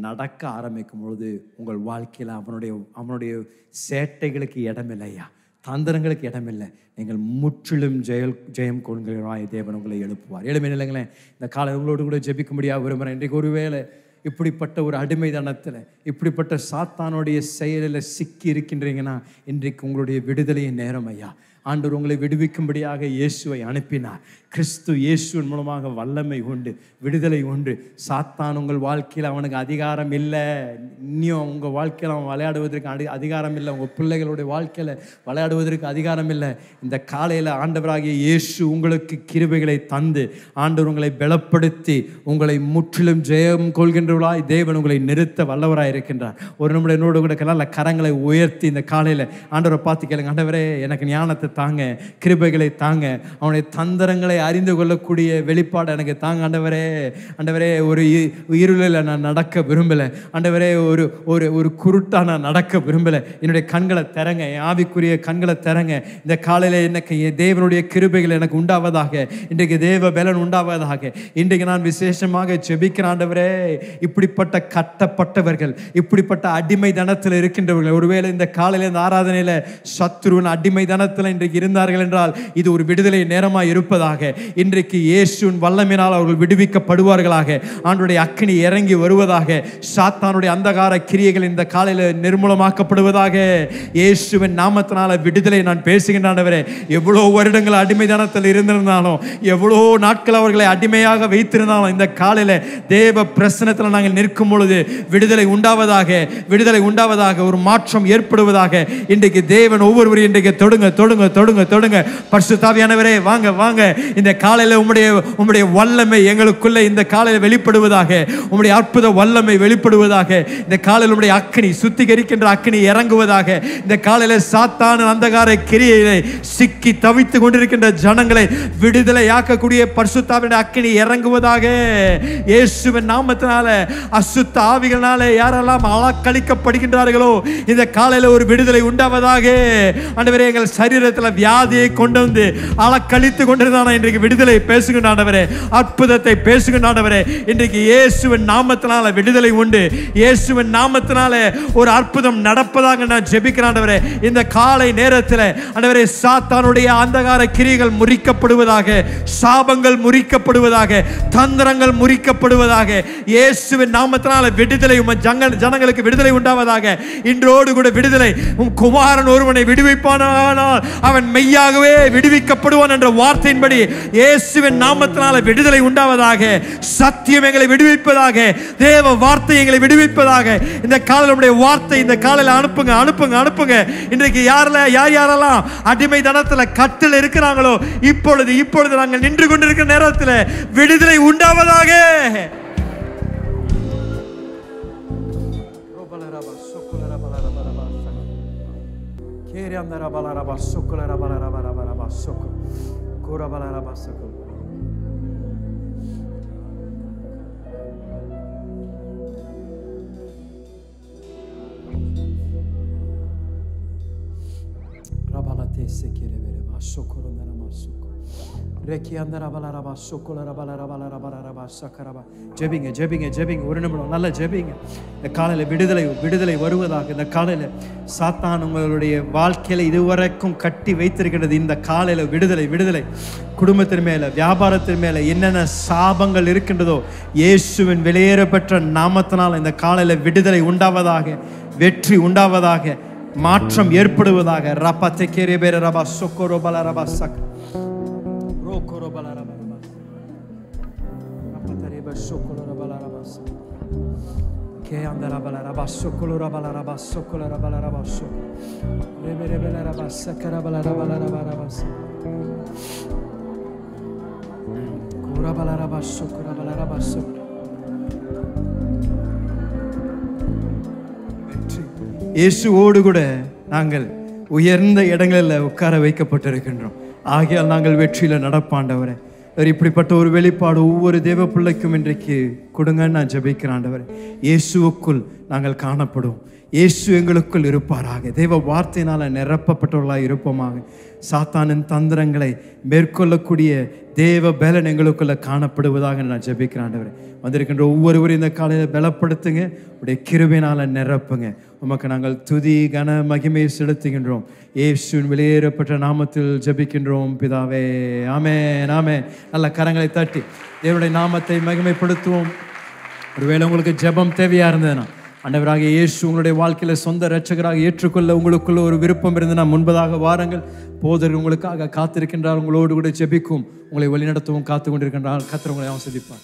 நடக்க ஆரம்பிக்கும் பொழுது உங்கள் வாழ்க்கையில் அவனுடைய சேட்டைகளுக்கு இடமில்லையா, தந்திரங்களுக்கு இடமில்லை. நீங்கள் முற்றிலும் ஜெயம் கொள்கிறாய். தேவன் உங்களை எழுப்புவார். இல்லைங்களேன், இந்த காலை உங்களோடு கூட ஜெபிக்கும்படியாக விரும்புகிறேன். இன்றைக்கு ஒருவேளை இப்படிப்பட்ட ஒரு அடிமைதனத்தில், இப்படிப்பட்ட சாத்தானுடைய செயலில் சிக்கி இருக்கின்றீங்கன்னா, இன்றைக்கு உங்களுடைய விடுதலையின் நேரம் ஐயா. ஆண்டவர் உங்களை விடுவிக்கும்படியாக இயேசுவை அனுப்பினார். கிறிஸ்து இயேசுவின் மூலமாக வல்லமை உண்டு, விடுதலை உண்டு. சாத்தான் உங்கள் வாழ்க்கையில் அவனுக்கு அதிகாரம் இல்லை. இன்னும் உங்கள் வாழ்க்கையில் அவன் விளையாடுவதற்கு அதிகாரம் இல்லை. உங்கள் பிள்ளைகளுடைய வாழ்க்கையில் விளையாடுவதற்கு அதிகாரம் இல்லை. இந்த காலையில் ஆண்டவராகிய இயேசு உங்களுக்கு கிருபைகளை தந்து ஆண்டவர் உங்களை பலப்படுத்தி உங்களை முற்றிலும் ஜெயம் கொள்கின்றவர்களாய் தேவன் உங்களை நிறுத்த வல்லவராய் இருக்கின்றார். ஒரு நிமிடம் என்னோடு கூட நல்ல கரங்களை உயர்த்தி இந்த காலையில் ஆண்டவரை பார்த்து கேளுங்க. ஆண்டவரே, எனக்கு ஞானத்தை தாங்க, கிருபைகளை தாங்க, அவனுடைய தந்திரங்களை அறிந்து கொள்ளக்கூடிய வெளிப்பாடு எனக்கு தாங்க. ஆண்டவரே, ஒரு இருளில் நான் நடக்க விரும்பலை. ஆண்டவரே, ஒரு குருட்டா நான் நடக்க விரும்பலை. என்னுடைய கண்களை திறங்க, என் ஆவிக்குரிய கண்களை திறங்க. இந்த காலையில் எனக்கு தேவனுடைய கிருபைகள் எனக்கு உண்டாவதாக, இன்றைக்கு தேவ பலன் உண்டாவதாக. இன்றைக்கு நான் விசேஷமாக ஜெபிக்கிறேன். ஆண்டவரே, இப்படிப்பட்ட கட்டப்பட்டவர்கள், இப்படிப்பட்ட அடிமை தனத்தில் இருக்கின்றவர்கள், ஒருவேளை இந்த காலையில் இந்த ஆராதனையில் சத்துருவின் அடிமை தனத்தில் இன்றைக்கு இருந்தார்கள் என்றால் இது ஒரு விடுதலை நேரமாக இருப்பதாக. இன்றைக்கு இயேசுவின் வல்லமையினால் அவர்கள் விடுவிக்கப்படுவார்களாக. ஆண்டவருடைய அக்கினி இறங்கி வருவதாக. சாத்தானுடைய அந்தகார கிரியைகள் இந்த காலையில் நிர்மூலமாக்கப்படுவதாக. இயேசுவின் நாமத்தினால விடுதலை நான் பேசுகின்றேன். எவ்வளோ வருடங்கள் அடிமைதனத்தில் இருந்திருந்தாலும், எவ்வளோ நாட்கள் அவர்களை அடிமையாக வைத்திருந்தாலும், இந்த காலையில் தேவ பிரசனத்தில் நாங்கள் நிற்கும் பொழுது விடுதலை உண்டாவதாக, ஒரு மாற்றம் ஏற்படுவதாக. இன்றைக்கு தேவன் ஒவ்வொருவரையும் இன்றைக்கு தொடுங்க தொடுங்க. பரிசுத்த ஆவியானவரே வாங்க வாங்க. இந்த காலையில உம்முடைய வல்லமை எங்களுக்குள்ள இந்த காலையில வெளிப்படுவதாக. உம்முடைய அற்புத வல்லமை வெளிப்படுவதாக. இந்த காலையில் உம்முடைய அக்கினி, சுத்திகரிக்கின்ற அக்கினி இறங்குவதாக. இந்த காலையில சாத்தான அந்தகார கிரியையிலே சிக்கி தவித்து கொண்டிருக்கின்ற ஜனங்களை விடுதலை ஆக்கக்கூடிய பரிசுத்த ஆவியின் அக்கினி இறங்குவதாக. இயேசுவின் நாமத்தினால அசுத்த ஆவிகளாலே யாரெல்லாம் அலக்களிக்கப்படுகின்றார்களோ இந்த காலையில ஒரு விடுதலை உண்டாவதாக. ஆண்டவரே, எங்கள் சரீரத்தில் வியாதியை கொண்டு வந்து அலக்களித்து கொண்டிருந்தான இன்றைக்கு விடுதலை பேசுகின்ற ஆண்டவரே, அற்புதத்தை பேசுகின்ற ஆண்டவரே, இன்றைக்கு இயேசுவின் நாமத்தினால விடுதலை உண்டு. இயேசுவின் நாமத்தினால ஒரு அற்புதம் நடப்பதாக நான் ஜெபிக்கிறேன் ஆண்டவரே. இந்த காலை நேரத்தில் ஆண்டவரே, சாத்தானுடைய அந்தகார கிரியைகள் முறிக்கப்படுவதாக, சாபங்கள் முறிக்கப்படுவதாக, தந்திரங்கள் முறிக்கப்படுவதாக. இயேசுவின் நாமத்தினால விடுதலை, ஜனங்களுக்கு விடுதலை உண்டாவதாக. இன்றோடு கூட விடுதலை. உம் குமாரன் ஒருவனை விடுவிப்பானால் அவன் மெய்யாகவே விடுவிக்கப்படுவான் என்ற வார்த்தையின்படி இயேசுவின் நாமத்தினால விடுதலை உண்டாவதாக. சத்தியம் எங்களை விடுவிப்பதாக. தேவ வார்த்தை எங்களை விடுவிப்பதாக. இந்த காலையில வார்த்தை இந்த காலையில அனுப்புங்க. இன்றைக்கு யாரெல்லாம் அடிமை தனத்தில் கட்டில் இருக்கிறாங்களோ இப்பொழுது நாங்கள் நின்று கொண்டிருக்கிற நேரத்தில் விடுதலை உண்டாவதாக. ஜெபிங்க. ஒரு நிமிடம் நல்ல ஜெபிங்க. இந்த காலையில் விடுதலை வருவதாக. இந்த காலையில் சாத்தான் உங்களுடைய வாழ்க்கையில இதுவரைக்கும் கட்டி வைத்திருக்கிறது. இந்த காலையில் விடுதலை. குடும்பத்தின் மேல, வியாபாரத்தின் மேல என்னென்ன சாபங்கள் இருக்கின்றதோ இயேசுவின் வெளியேறப்பெற்ற நாமத்தினால் இந்த காலையில் விடுதலை உண்டாவதாக, வெற்றி உண்டாவதாக, மாற்றம் ஏற்படுவதாக. ரபத்தை கேரே பேர ரபா சொக்கோரோ பல ரபா சக் ரோக்கோரோ பல ரபா ரபத்தரே ப சொக்கோரோ பல ரபா சக் கே அந்தர பல ரபா சொக்கோரோ ரபா சொக் ரெபெரே பல ரபா சக்கர பல ரபா சக் கோரா பல ரபா சொக்கோரோ பல ரபா சக். இயேசுவோடு கூட நாங்கள் உயர்ந்த இடங்களில் உட்கார வைக்கப்பட்டிருக்கின்றோம். ஆகையால் நாங்கள் வெற்றியில் நடப்பாண்டவரே. இப்படிப்பட்ட ஒரு வெளிப்பாடு ஒவ்வொரு தேவ பிள்ளைக்கும் இன்றைக்கு கொடுங்கன்னு நான் ஜெபிக்கிறேன் ஆண்டவரே. இயேசுவுக்குள் நாங்கள் காணப்படுவோம். இயேசு எங்களுக்குள் இருப்பாராக. தேவ வார்த்தையினால் நிரப்பப்பட்டவர்களாக இருப்போமாக. சாத்தானின் தந்திரங்களை மேற்கொள்ளக்கூடிய தேவ பலன் எங்களுக்குள்ள காணப்படுவதாக நான் ஜெபிக்கிறேன் ஆண்டவரே. வந்திருக்கின்ற ஒவ்வொருவரும் இந்த காலையில் பலப்படுத்துங்க. உடைய கிருபையினால நிரப்புங்க. உமக்கு நாங்கள் துதி கன மகிமையை செலுத்துகின்றோம். இயேசுவின் வெளியேறப்பட்ட நாமத்தில் ஜெபிக்கின்றோம் பிதாவே. ஆமென். நல்ல கரங்களை தட்டி தேவனுடைய நாமத்தை மகிமைப்படுத்துவோம். ஒருவேளை உங்களுக்கு ஜெபம் தேவையா இருந்ததுன்னா, ஆண்டவராக இயேசு உங்களுடைய வாழ்க்கையில சொந்த இரட்சகராக ஏற்றுக்கொள்ள உங்களுக்குள்ள ஒரு விருப்பம் இருந்ததுன்னா முன்பதாக வாருங்கள். போதர் உங்களுக்காக காத்திருக்கின்றார். உங்களோடு கூட ஜெபிக்கும், உங்களை வழிநடத்தவும் காத்து கொண்டிருக்கின்றார். கர்த்தர் உங்களை ஆசீர்வதிப்பார்.